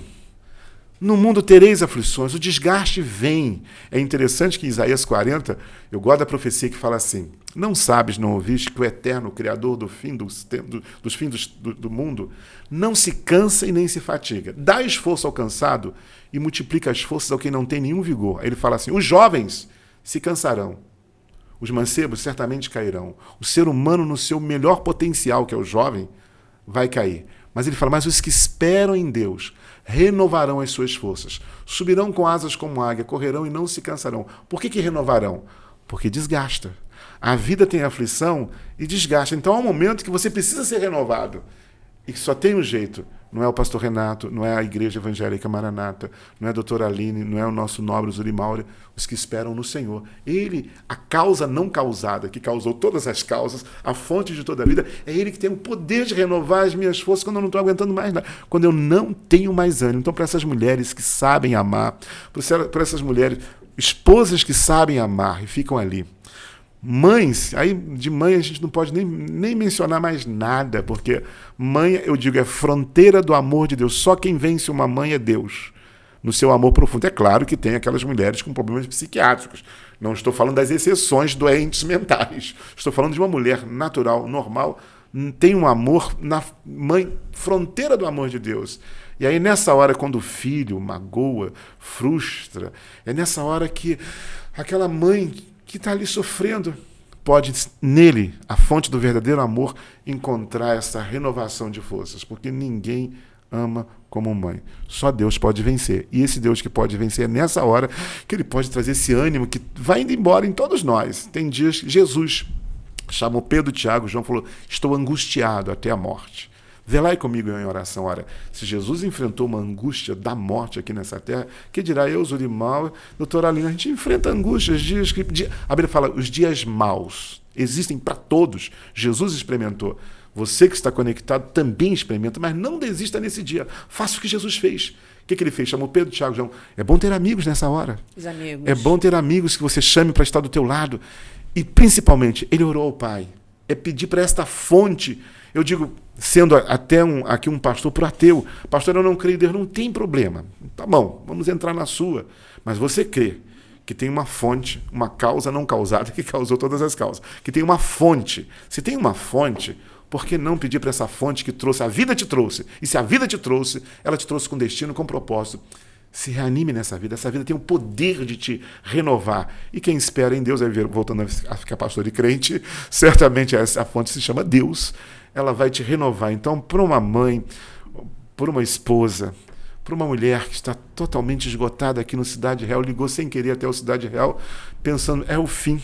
No mundo tereis aflições, o desgaste vem. É interessante que em Isaías 40, eu gosto da profecia que fala assim, não sabes, não ouviste que o eterno Criador dos fins do mundo não se cansa e nem se fatiga. Dá esforço ao cansado e multiplica as forças ao que não tem nenhum vigor. Aí ele fala assim, os jovens se cansarão, os mancebos certamente cairão. O ser humano no seu melhor potencial, que é o jovem, vai cair. Mas ele fala, mas os que esperam em Deus renovarão as suas forças. Subirão com asas como águia, correrão e não se cansarão. Por que renovarão? Porque desgasta. A vida tem aflição e desgasta. Então há um momento que você precisa ser renovado. E que só tem um jeito. Não é o pastor Renato, não é a Igreja Evangélica Maranata, não é a doutora Aline, não é o nosso nobre Zurimauro, os que esperam no Senhor. Ele, a causa não causada, que causou todas as causas, a fonte de toda a vida, é Ele que tem o poder de renovar as minhas forças quando eu não estou aguentando mais nada, quando eu não tenho mais ânimo. Então, para essas mulheres que sabem amar, para essas mulheres, esposas que sabem amar e ficam ali, Mães, aí de mãe a gente não pode nem mencionar mais nada, porque mãe, eu digo, é fronteira do amor de Deus. Só quem vence uma mãe é Deus, no seu amor profundo. É claro que tem aquelas mulheres com problemas psiquiátricos. Não estou falando das exceções doentes mentais. Estou falando de uma mulher natural, normal, tem um amor na mãe, fronteira do amor de Deus. E aí nessa hora, quando o filho magoa, frustra, é nessa hora que aquela mãe que está ali sofrendo pode, nele, a fonte do verdadeiro amor, encontrar essa renovação de forças, porque ninguém ama como mãe. Só Deus pode vencer. E esse Deus que pode vencer é nessa hora que ele pode trazer esse ânimo que vai indo embora em todos nós. Tem dias que Jesus chamou Pedro, Tiago, João, falou: estou angustiado até a morte. Velai comigo em oração. Ora, se Jesus enfrentou uma angústia da morte aqui nessa terra, que dirá eu, Zurimal, doutora Alina, a gente enfrenta angústias, a Bíblia fala, os dias maus existem para todos. Jesus experimentou. Você que está conectado também experimenta, mas não desista nesse dia. Faça o que Jesus fez. O que ele fez? Chamou Pedro, Tiago, João. É bom ter amigos nessa hora. Os amigos. É bom ter amigos que você chame para estar do teu lado. E, principalmente, ele orou ao Pai. É pedir para esta fonte. Eu digo, sendo até aqui um pastor pro ateu, pastor, eu não creio em Deus, não tem problema. Tá bom, vamos entrar na sua. Mas você crê que tem uma fonte, uma causa não causada, que causou todas as causas. Que tem uma fonte. Se tem uma fonte, por que não pedir para essa fonte que trouxe? A vida te trouxe. E se a vida te trouxe, ela te trouxe com destino, com propósito. Se reanime nessa vida. Essa vida tem o poder de te renovar. E quem espera em Deus, aí voltando a ficar pastor e crente, certamente essa fonte se chama Deus. Ela vai te renovar. Então, para uma mãe, para uma esposa, para uma mulher que está totalmente esgotada aqui no Cidade Real, ligou sem querer até o Cidade Real, pensando, é o fim.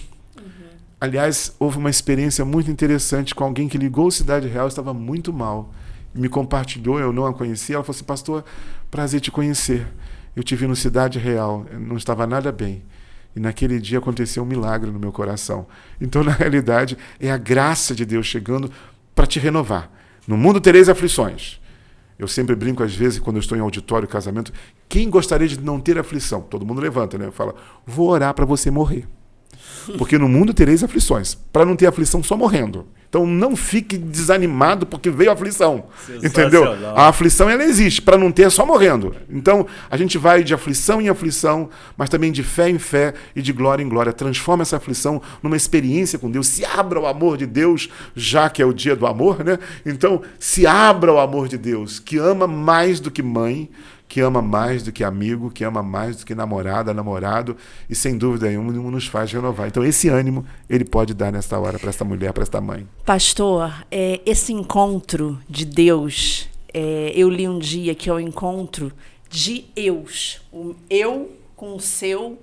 Aliás, houve uma experiência muito interessante com alguém que ligou o Cidade Real, estava muito mal. Me compartilhou, eu não a conhecia. Ela falou assim: pastor, prazer te conhecer. Eu te vi no Cidade Real, não estava nada bem. E naquele dia aconteceu um milagre no meu coração. Então, na realidade, é a graça de Deus chegando para te renovar. No mundo tereis aflições. Eu sempre brinco, às vezes, quando eu estou em auditório, casamento, quem gostaria de não ter aflição? Todo mundo levanta, né? Fala, vou orar para você morrer. Porque no mundo tereis aflições. Para não ter aflição só morrendo. Então não fique desanimado porque veio a aflição. Entendeu? A aflição ela existe. Para não ter, só morrendo. Então a gente vai de aflição em aflição, mas também de fé em fé e de glória em glória. Transforma essa aflição numa experiência com Deus. Se abra ao amor de Deus, já que é o dia do amor, né? Então se abra ao amor de Deus, que ama mais do que mãe, que ama mais do que amigo, que ama mais do que namorada, namorado, e sem dúvida nenhuma nos faz renovar. Então esse ânimo ele pode dar nesta hora para esta mulher, para esta mãe. Pastor, esse encontro de Deus, eu li um dia que é o encontro de eus. O eu com o seu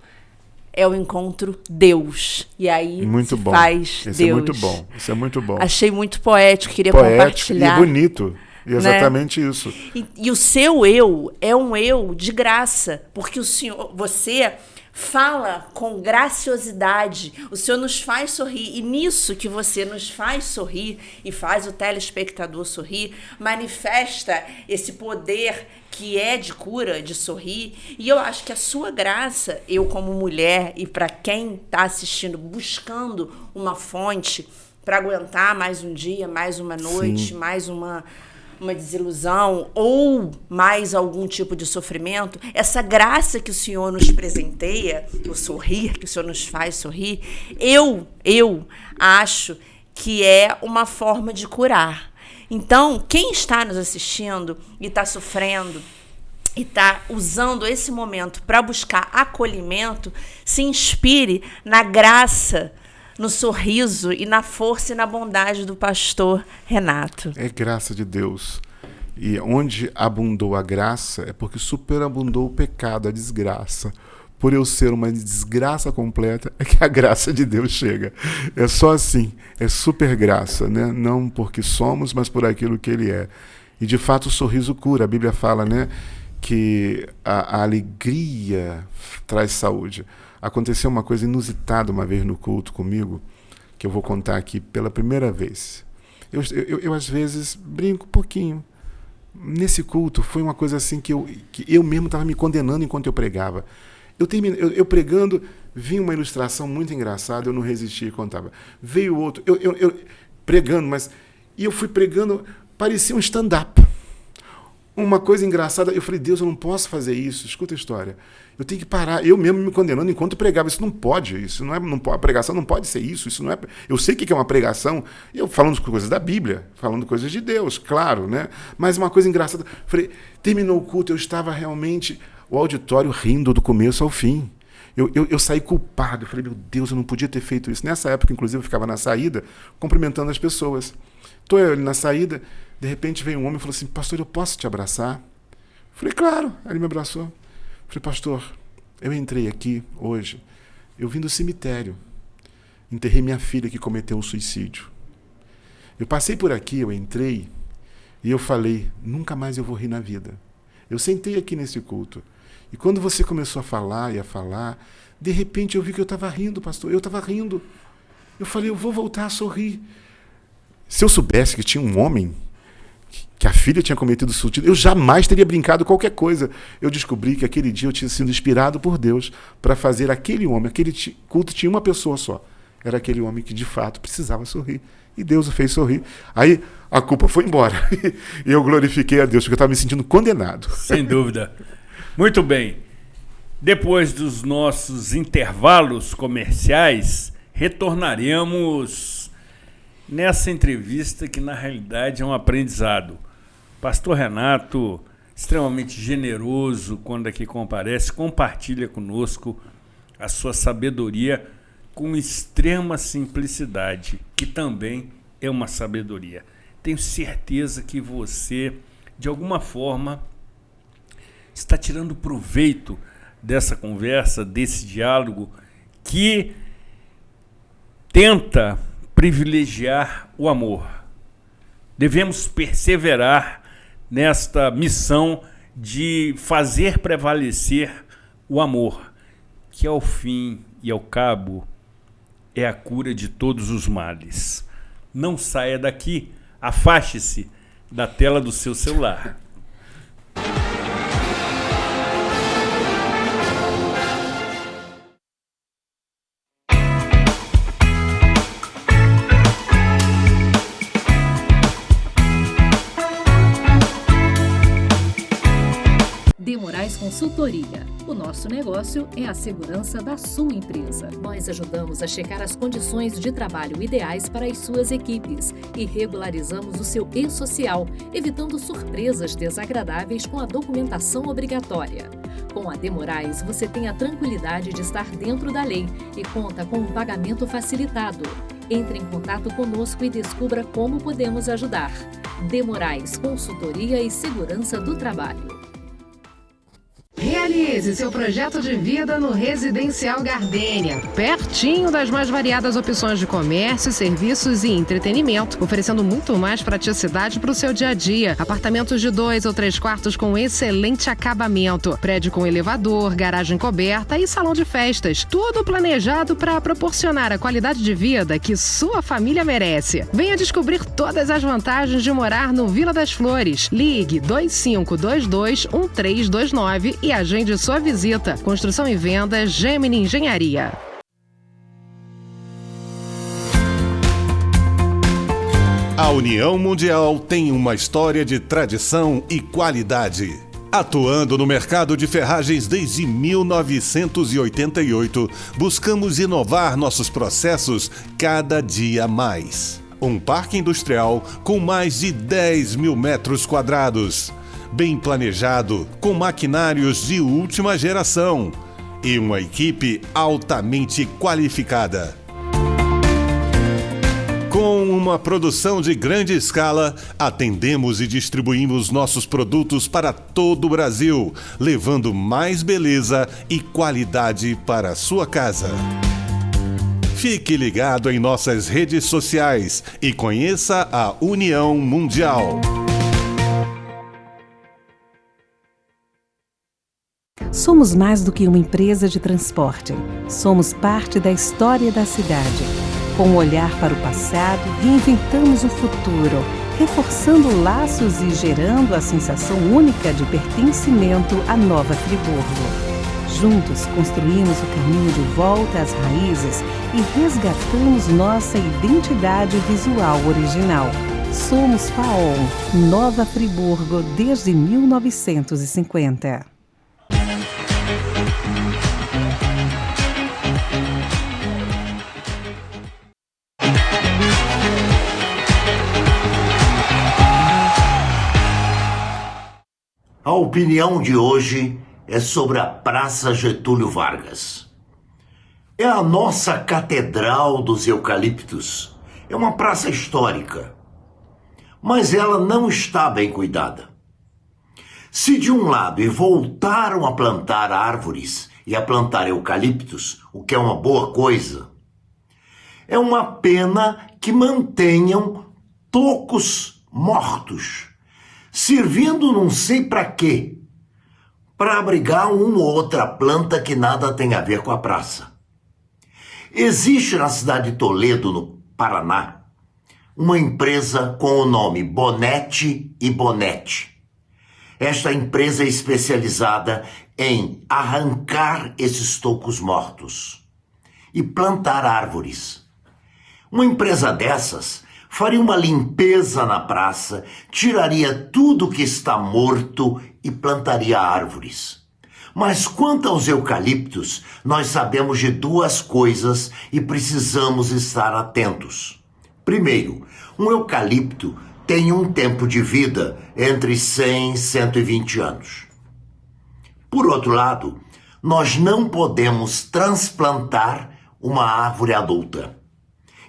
é o encontro Deus. E aí muito se bom. Faz Esse Deus. É muito bom. Isso é muito bom. Achei muito poético, queria poético compartilhar. E bonito. E exatamente, né? Isso. E o seu eu é um eu de graça, porque o Senhor, você fala com graciosidade, o Senhor nos faz sorrir, e nisso que você nos faz sorrir e faz o telespectador sorrir, manifesta esse poder que é de cura, de sorrir. E eu acho que a sua graça, eu como mulher, e para quem está assistindo, buscando uma fonte para aguentar mais um dia, mais uma noite, sim, mais uma desilusão ou mais algum tipo de sofrimento, essa graça que o Senhor nos presenteia, o sorrir que o Senhor nos faz sorrir, eu acho que é uma forma de curar. Então, quem está nos assistindo e está sofrendo e está usando esse momento para buscar acolhimento, se inspire na graça, no sorriso e na força e na bondade do pastor Renato. É graça de Deus. E onde abundou a graça é porque superabundou o pecado, a desgraça. Por eu ser uma desgraça completa, é que a graça de Deus chega. É só assim, é super graça, né? Não porque somos, mas por aquilo que Ele é. E de fato o sorriso cura. A Bíblia fala, né, que a alegria traz saúde. Aconteceu uma coisa inusitada uma vez no culto comigo, que eu vou contar aqui pela primeira vez. Eu às vezes brinco um pouquinho. Nesse culto foi uma coisa assim que eu mesmo estava me condenando enquanto eu pregava. Eu pregando, vinha uma ilustração muito engraçada, eu não resisti e contava. Veio outro, eu pregando, e eu fui pregando, parecia um stand-up. Uma coisa engraçada, eu falei, Deus, eu não posso fazer isso, escuta a história. Eu tenho que parar, eu mesmo me condenando enquanto eu pregava. Isso não pode, a pregação não pode ser isso não é. Eu sei o que é uma pregação, eu falando coisas da Bíblia, falando coisas de Deus, claro, né? Mas uma coisa engraçada, falei, terminou o culto, eu estava realmente, o auditório rindo do começo ao fim. Eu saí culpado, eu falei, meu Deus, eu não podia ter feito isso. Nessa época, inclusive, eu ficava na saída, cumprimentando as pessoas. Estou eu ali na saída, de repente veio um homem e falou assim, pastor, eu posso te abraçar? Falei, claro. Aí ele me abraçou. Falei, pastor, eu entrei aqui hoje, eu vim do cemitério, enterrei minha filha que cometeu um suicídio. Eu passei por aqui, eu entrei, e eu falei, nunca mais eu vou rir na vida. Eu sentei aqui nesse culto, e quando você começou a falar, de repente eu vi que eu estava rindo, pastor, eu estava rindo. Eu falei, eu vou voltar a sorrir. Se eu soubesse que tinha um homem que a filha tinha cometido suicídio, eu jamais teria brincado qualquer coisa. Eu descobri que aquele dia eu tinha sido inspirado por Deus para fazer aquele homem, aquele culto tinha uma pessoa só. Era aquele homem que de fato precisava sorrir. E Deus o fez sorrir. Aí a culpa foi embora. E eu glorifiquei a Deus, porque eu estava me sentindo condenado. Sem dúvida. Muito bem. Depois dos nossos intervalos comerciais, retornaremos nessa entrevista que na realidade é um aprendizado. Pastor Renato, extremamente generoso quando aqui comparece, compartilha conosco a sua sabedoria com extrema simplicidade, que também é uma sabedoria. Tenho certeza que você, de alguma forma, está tirando proveito dessa conversa, desse diálogo, que tenta privilegiar o amor. Devemos perseverar nesta missão de fazer prevalecer o amor, que ao fim e ao cabo é a cura de todos os males. Não saia daqui, afaste-se da tela do seu celular. De Moraes Consultoria. O nosso negócio é a segurança da sua empresa. Nós ajudamos a checar as condições de trabalho ideais para as suas equipes e regularizamos o seu e-social, evitando surpresas desagradáveis com a documentação obrigatória. Com a De Moraes, você tem a tranquilidade de estar dentro da lei e conta com um pagamento facilitado. Entre em contato conosco e descubra como podemos ajudar. De Moraes Consultoria e Segurança do Trabalho. Realize seu projeto de vida no Residencial Gardênia, pertinho das mais variadas opções de comércio, serviços e entretenimento, oferecendo muito mais praticidade para o seu dia a dia. Apartamentos de 2 ou 3 quartos com excelente acabamento, prédio com elevador, garagem coberta e salão de festas, tudo planejado para proporcionar a qualidade de vida que sua família merece. Venha descobrir todas as vantagens de morar no Vila das Flores. Ligue 2522-1329 e agende sua visita. Construção e venda Gemini Engenharia. A União Mundial tem uma história de tradição e qualidade. Atuando no mercado de ferragens desde 1988, buscamos inovar nossos processos cada dia mais. Um parque industrial com mais de 10 mil metros quadrados. Bem planejado, com maquinários de última geração e uma equipe altamente qualificada. Com uma produção de grande escala, atendemos e distribuímos nossos produtos para todo o Brasil, levando mais beleza e qualidade para a sua casa. Fique ligado em nossas redes sociais e conheça a União Mundial. Somos mais do que uma empresa de transporte. Somos parte da história da cidade. Com um olhar para o passado, reinventamos o futuro, reforçando laços e gerando a sensação única de pertencimento à Nova Friburgo. Juntos construímos o caminho de volta às raízes e resgatamos nossa identidade visual original. Somos FAOL, Nova Friburgo, desde 1950. A opinião de hoje é sobre a Praça Getúlio Vargas. É a nossa Catedral dos Eucaliptos. É uma praça histórica, mas ela não está bem cuidada. Se de um lado voltaram a plantar árvores e a plantar eucaliptos, o que é uma boa coisa, é uma pena que mantenham tocos mortos, servindo não sei para quê, para abrigar uma ou outra planta que nada tem a ver com a praça. Existe na cidade de Toledo, no Paraná, uma empresa com o nome Bonete e Bonete. Esta empresa é especializada em arrancar esses tocos mortos e plantar árvores. Uma empresa dessas faria uma limpeza na praça, tiraria tudo que está morto e plantaria árvores. Mas quanto aos eucaliptos, nós sabemos de duas coisas e precisamos estar atentos. Primeiro, um eucalipto tem um tempo de vida entre 100 e 120 anos. Por outro lado, nós não podemos transplantar uma árvore adulta.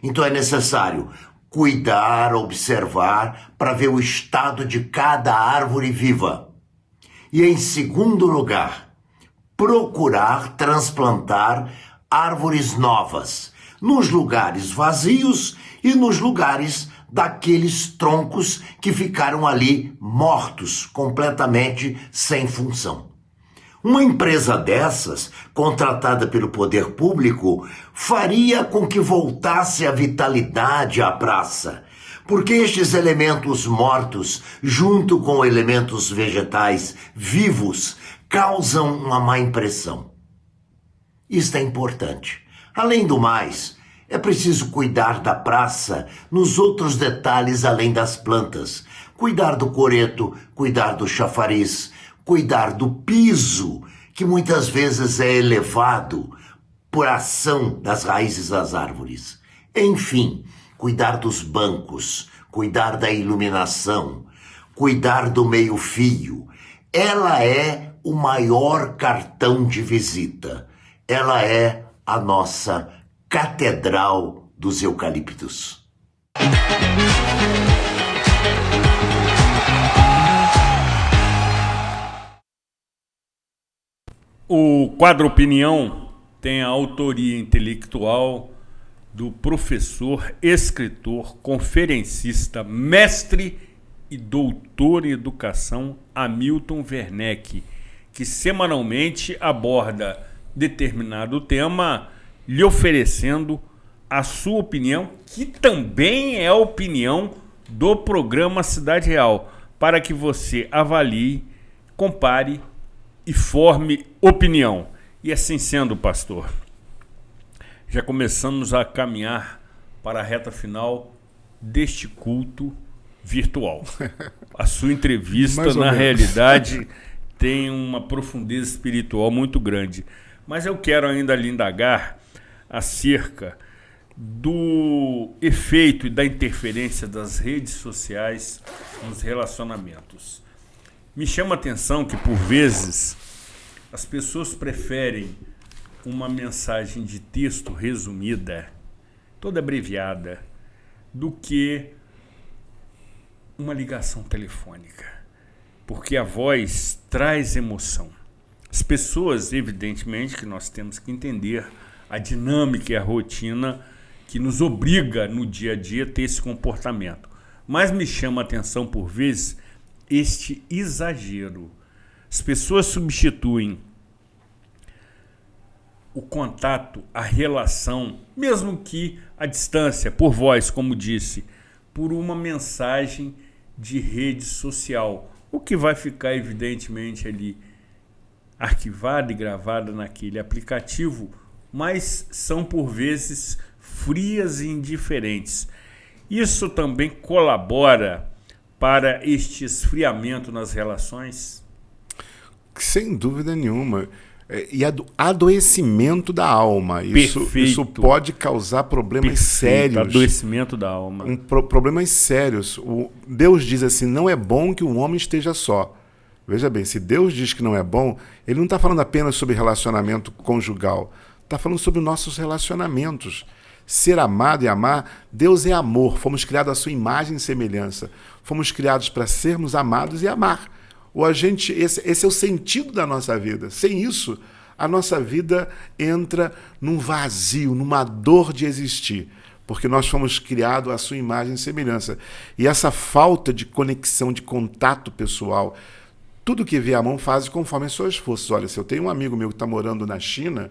Então é necessário cuidar, observar, para ver o estado de cada árvore viva. E em segundo lugar, procurar transplantar árvores novas nos lugares vazios e nos lugares daqueles troncos que ficaram ali mortos, completamente sem função. Uma empresa dessas, contratada pelo poder público, faria com que voltasse a vitalidade à praça, porque estes elementos mortos, junto com elementos vegetais vivos, causam uma má impressão. Isto é importante. Além do mais, é preciso cuidar da praça nos outros detalhes além das plantas. Cuidar do coreto, cuidar do chafariz, cuidar do piso, que muitas vezes é elevado por ação das raízes das árvores. Enfim, cuidar dos bancos, cuidar da iluminação, cuidar do meio-fio. Ela é o maior cartão de visita. Ela é a nossa Catedral dos Eucaliptos. O quadro Opinião tem a autoria intelectual do professor, escritor, conferencista, mestre e doutor em educação Hamilton Werneck, que semanalmente aborda determinado tema, lhe oferecendo a sua opinião, que também é a opinião do programa Cidade Real, para que você avalie, compare e forme opinião. E assim sendo, pastor, já começamos a caminhar para a reta final deste culto virtual. A sua entrevista, na realidade, tem uma profundeza espiritual muito grande. Mas eu quero ainda lhe indagar acerca do efeito e da interferência das redes sociais nos relacionamentos. Me chama a atenção que, por vezes, as pessoas preferem uma mensagem de texto resumida, toda abreviada, do que uma ligação telefônica. Porque a voz traz emoção. As pessoas, evidentemente, que nós temos que entender a dinâmica e a rotina que nos obriga no dia a dia a ter esse comportamento. Mas me chama a atenção, por vezes, este exagero. As pessoas substituem o contato, a relação, mesmo que à distância, por voz, como disse, por uma mensagem de rede social, o que vai ficar evidentemente ali arquivada e gravada naquele aplicativo, mas são por vezes frias e indiferentes. Isso também colabora para este esfriamento nas relações? Sem dúvida nenhuma. E adoecimento da alma. Isso pode causar problemas sérios. Adoecimento da alma. Problemas sérios. Deus diz assim, não é bom que o homem esteja só. Veja bem, se Deus diz que não é bom, ele não está falando apenas sobre relacionamento conjugal. Está falando sobre nossos relacionamentos. Ser amado e amar, Deus é amor. Fomos criados à sua imagem e semelhança. Fomos criados para sermos amados e amar. Esse é o sentido da nossa vida. Sem isso, a nossa vida entra num vazio, numa dor de existir, porque nós fomos criados à sua imagem e semelhança. E essa falta de conexão, de contato pessoal, tudo que vê à mão faz conforme as suas forças. Olha, se eu tenho um amigo meu que está morando na China,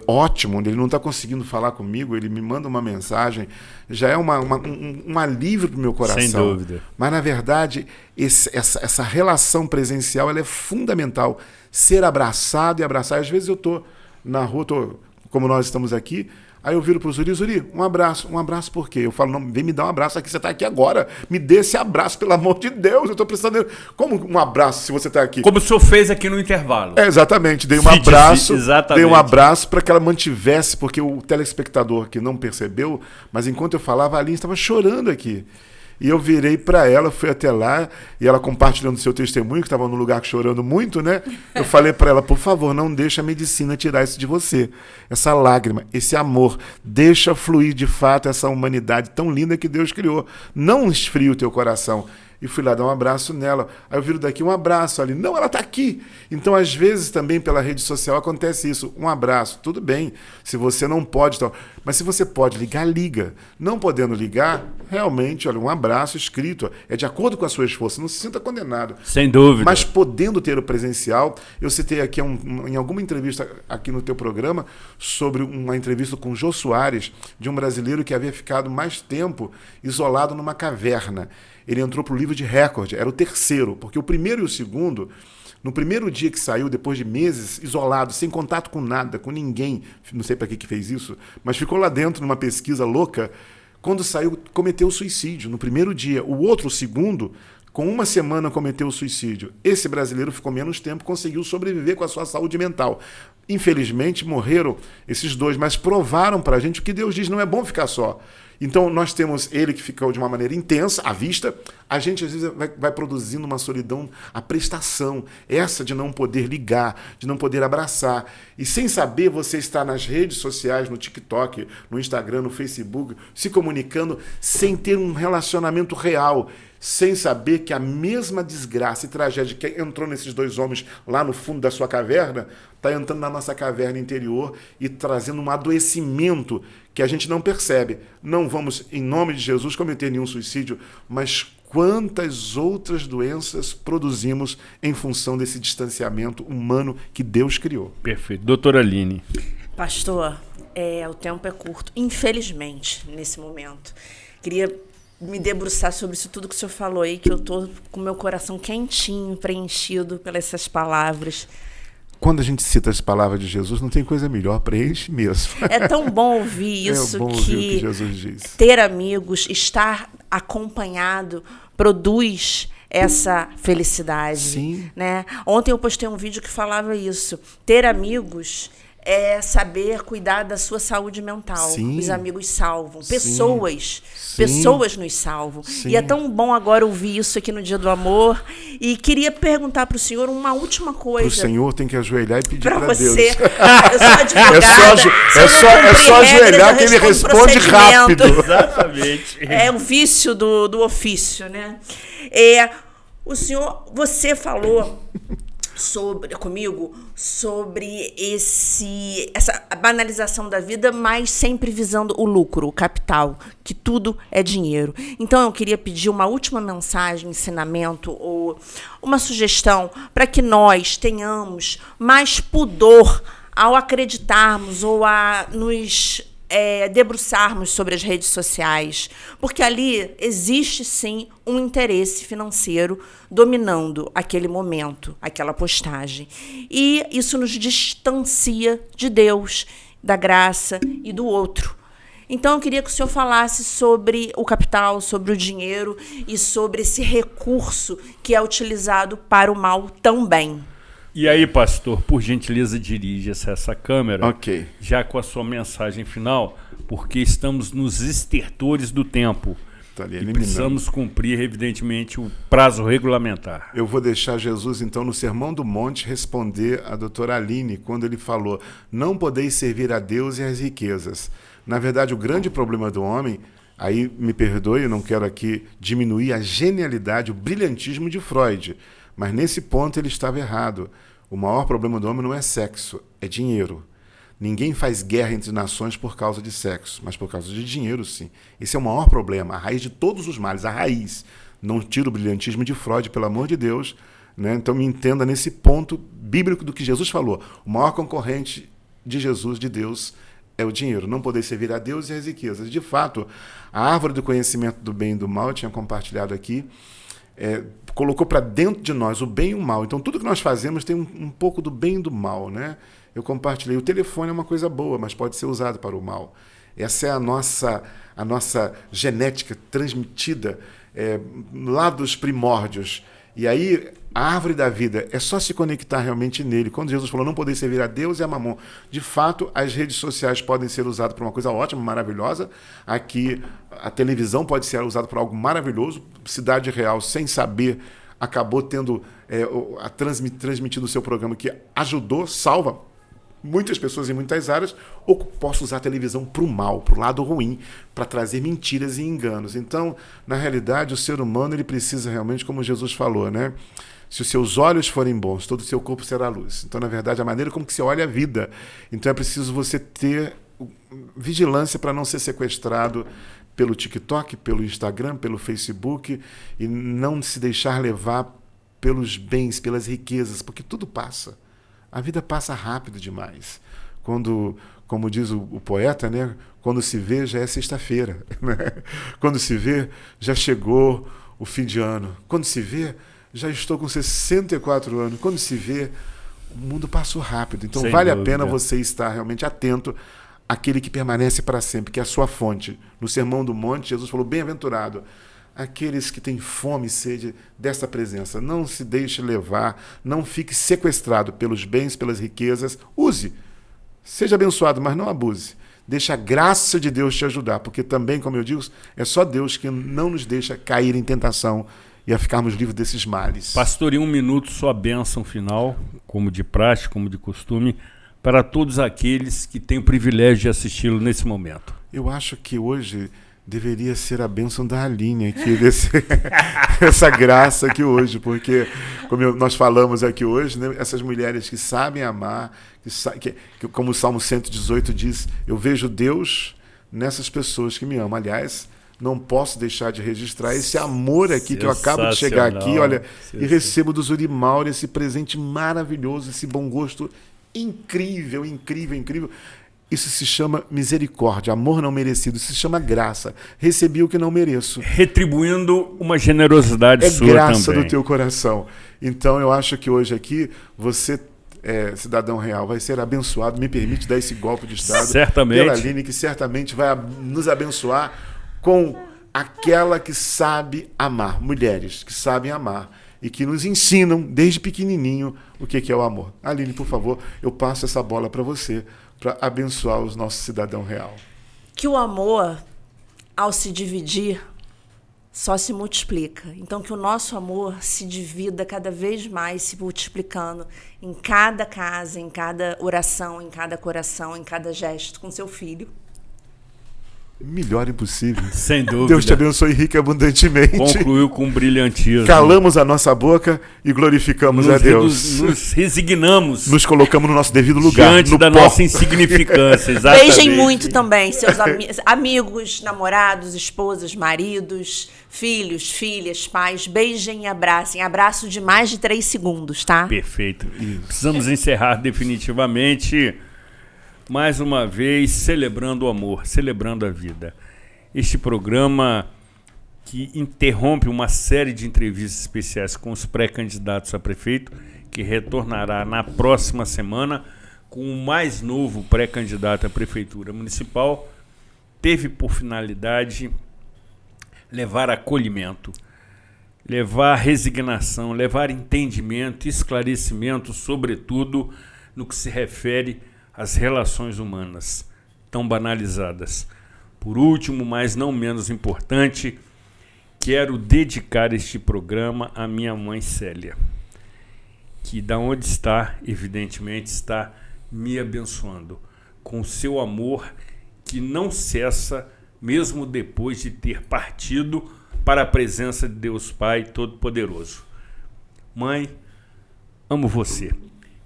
ótimo, ele não está conseguindo falar comigo, ele me manda uma mensagem, já é um alívio para o meu coração. Sem dúvida. Mas, na verdade, essa relação presencial ela é fundamental. Ser abraçado e abraçar. Às vezes eu estou na rua, como nós estamos aqui, aí eu viro para o Zuri, um abraço por quê? Eu falo, não, vem me dar um abraço aqui, você está aqui agora, me dê esse abraço, pelo amor de Deus, eu estou precisando dele. Como um abraço se você está aqui? Como o senhor fez aqui no intervalo. Exatamente, dei um abraço para que ela mantivesse, porque o telespectador que não percebeu, mas enquanto eu falava, a Aline estava chorando aqui. E eu virei para ela, fui até lá, e ela compartilhando seu testemunho, que estava num lugar chorando muito, né? Eu falei para ela, por favor, não deixa a medicina tirar isso de você. Essa lágrima, esse amor, deixa fluir de fato essa humanidade tão linda que Deus criou. Não esfrie o teu coração. E fui lá dar um abraço nela. Aí eu viro daqui um abraço ali. Não, ela está aqui. Então, às vezes, também pela rede social acontece isso. Um abraço. Tudo bem. Se você não pode, então, mas se você pode ligar, liga. Não podendo ligar, realmente, olha, um abraço escrito. É de acordo com as suas forças. Não se sinta condenado. Sem dúvida. Mas podendo ter o presencial, eu citei aqui em alguma entrevista aqui no teu programa sobre uma entrevista com o Jô Soares, de um brasileiro que havia ficado mais tempo isolado numa caverna. Ele entrou para o livro de recorde, era o terceiro, porque o primeiro e o segundo, no primeiro dia que saiu, depois de meses, isolado, sem contato com nada, com ninguém, não sei para que fez isso, mas ficou lá dentro numa pesquisa louca, quando saiu, cometeu suicídio no primeiro dia. O outro, o segundo, com uma semana cometeu suicídio. Esse brasileiro ficou menos tempo, conseguiu sobreviver com a sua saúde mental. Infelizmente, morreram esses dois, mas provaram para a gente o que Deus diz, não é bom ficar só. Então, nós temos ele que ficou de uma maneira intensa, à vista, a gente às vezes vai produzindo uma solidão, a prestação, essa de não poder ligar, de não poder abraçar. E sem saber, você está nas redes sociais, no TikTok, no Instagram, no Facebook, se comunicando sem ter um relacionamento real, sem saber que a mesma desgraça e tragédia que entrou nesses dois homens lá no fundo da sua caverna, está entrando na nossa caverna interior e trazendo um adoecimento que a gente não percebe. Não vamos, em nome de Jesus, cometer nenhum suicídio, mas quantas outras doenças produzimos em função desse distanciamento humano que Deus criou. Perfeito. Doutora Aline. Pastor, o tempo é curto, infelizmente, nesse momento. Queria me debruçar sobre isso tudo que o senhor falou aí, que eu estou com meu coração quentinho, preenchido pelas essas palavras. Quando a gente cita as palavras de Jesus, não tem coisa melhor, preenche mesmo. É tão bom ouvir isso, bom ouvir o que Jesus diz. Ter amigos, estar acompanhado, produz essa felicidade. Sim. Né? Ontem eu postei um vídeo que falava isso. Ter amigos é saber cuidar da sua saúde mental. Sim. Os amigos salvam. Sim. Pessoas nos salvam. Sim. E é tão bom agora ouvir isso aqui no Dia do Amor. E queria perguntar para o senhor uma última coisa. O senhor tem que ajoelhar e pedir para Deus. Você. Eu sou advogada. É só ajoelhar que ele responde rápido. Exatamente. É o vício do ofício, né? Você falou comigo sobre essa banalização da vida, mas sempre visando o lucro, o capital, que tudo é dinheiro. Então eu queria pedir uma última mensagem, ensinamento ou uma sugestão para que nós tenhamos mais pudor ao acreditarmos ou a nos debruçarmos sobre as redes sociais, porque ali existe sim um interesse financeiro dominando aquele momento, aquela postagem. E isso nos distancia de Deus, da graça e do outro. Então, eu queria que o senhor falasse sobre o capital, sobre o dinheiro e sobre esse recurso que é utilizado para o mal também. E aí, pastor, por gentileza, dirija-se essa câmera, Ok. já com a sua mensagem final, porque estamos nos estertores do tempo Tá ali e eliminando. precisamos cumprir, evidentemente, o prazo regulamentar. Eu vou deixar Jesus, então, no Sermão do Monte, responder a doutora Aline, quando ele falou, não podeis servir a Deus e às riquezas. Na verdade, o grande problema do homem, aí me perdoe, eu não quero aqui diminuir a genialidade, o brilhantismo de Freud, mas nesse ponto ele estava errado. O maior problema do homem não é sexo, é dinheiro. Ninguém faz guerra entre nações por causa de sexo, mas por causa de dinheiro, sim. Esse é o maior problema, a raiz de todos os males, a raiz. Não tira o brilhantismo de Freud, pelo amor de Deus, né? Então me entenda nesse ponto bíblico do que Jesus falou. O maior concorrente de Jesus, de Deus, é o dinheiro. Não poder servir a Deus e às riquezas. De fato, a árvore do conhecimento do bem e do mal, eu tinha compartilhado aqui, colocou para dentro de nós o bem e o mal. Então, tudo que nós fazemos tem um pouco do bem e do mal, né? Eu compartilhei. O telefone é uma coisa boa, mas pode ser usado para o mal. Essa é a nossa genética transmitida lá dos primórdios. E aí, a árvore da vida, é só se conectar realmente nele. Quando Jesus falou, não poder servir a Deus e a mamon. De fato, as redes sociais podem ser usadas para uma coisa ótima, maravilhosa. Aqui, a televisão pode ser usada para algo maravilhoso. Cidade Real, sem saber, acabou tendo transmitido o seu programa que ajudou, salva muitas pessoas em muitas áreas, ou posso usar a televisão para o mal, para o lado ruim, para trazer mentiras e enganos. Então, na realidade, o ser humano ele precisa realmente, como Jesus falou, né? Se os seus olhos forem bons, todo o seu corpo será luz. Então, na verdade, a maneira como que você olha a vida. Então, é preciso você ter vigilância para não ser sequestrado pelo TikTok, pelo Instagram, pelo Facebook, e não se deixar levar pelos bens, pelas riquezas, porque tudo passa. A vida passa rápido demais. Como diz o poeta, né? Quando se vê, já é sexta-feira. Né? Quando se vê, já chegou o fim de ano. Quando se vê, já estou com 64 anos. Quando se vê, o mundo passou rápido. Então, Sem vale dúvida. a pena você estar realmente atento àquele que permanece para sempre, que é a sua fonte. No Sermão do Monte, Jesus falou, bem-aventurado aqueles que têm fome e sede dessa presença. Não se deixe levar, não fique sequestrado pelos bens, pelas riquezas. Use, seja abençoado, mas não abuse. Deixa a graça de Deus te ajudar, porque também, como eu digo, é só Deus que não nos deixa cair em tentação e a ficarmos livres desses males. Pastor, em 1 minuto, sua bênção final, como de praxe, como de costume, para todos aqueles que têm o privilégio de assisti-lo nesse momento. Eu acho que hoje deveria ser a bênção da Aline aqui, essa graça aqui hoje, porque, como nós falamos aqui hoje, né, essas mulheres que sabem amar, que, como o Salmo 118 diz, eu vejo Deus nessas pessoas que me amam. Aliás, não posso deixar de registrar esse amor aqui que eu acabo de chegar aqui, olha, e recebo do Zurimauro esse presente maravilhoso, esse bom gosto incrível, incrível, incrível. Isso se chama misericórdia, amor não merecido. Isso se chama graça. Recebi o que não mereço. Retribuindo uma generosidade sua também. É graça do teu coração. Então, eu acho que hoje aqui, você, cidadão real, vai ser abençoado. Me permite dar esse golpe de Estado. Certamente. Pela Aline, que certamente vai nos abençoar com aquela que sabe amar. Mulheres que sabem amar e que nos ensinam, desde pequenininho, o que é o amor. Aline, por favor, eu passo essa bola para você, para abençoar os nossos cidadão real. Que o amor, ao se dividir, só se multiplica. Então, que o nosso amor se divida cada vez mais, se multiplicando em cada casa, em cada oração, em cada coração, em cada gesto, com seu filho. Melhor impossível. Sem dúvida. Deus te abençoe rica e abundantemente. Concluiu com brilhantismo. Calamos a nossa boca e glorificamos a Deus. Nos resignamos. Nos colocamos no nosso devido lugar. Diante da nossa insignificância. Exatamente. Beijem muito também seus amigos, namorados, esposas, maridos, filhos, filhas, pais. Beijem e abracem. Abraço de mais de 3 segundos, tá? Perfeito. Precisamos encerrar definitivamente. mais uma vez celebrando o amor, celebrando a vida. Este programa que interrompe uma série de entrevistas especiais com os pré-candidatos a prefeito, que retornará na próxima semana com o mais novo pré-candidato à prefeitura municipal, teve por finalidade levar acolhimento, levar resignação, levar entendimento, esclarecimento, sobretudo no que se refere às relações humanas, tão banalizadas. Por último, mas não menos importante, quero dedicar este programa à minha mãe Célia, que da onde está, evidentemente, está me abençoando com o seu amor que não cessa, mesmo depois de ter partido para a presença de Deus Pai Todo-Poderoso. Mãe, amo você.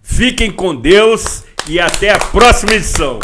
Fiquem com Deus e até a próxima edição.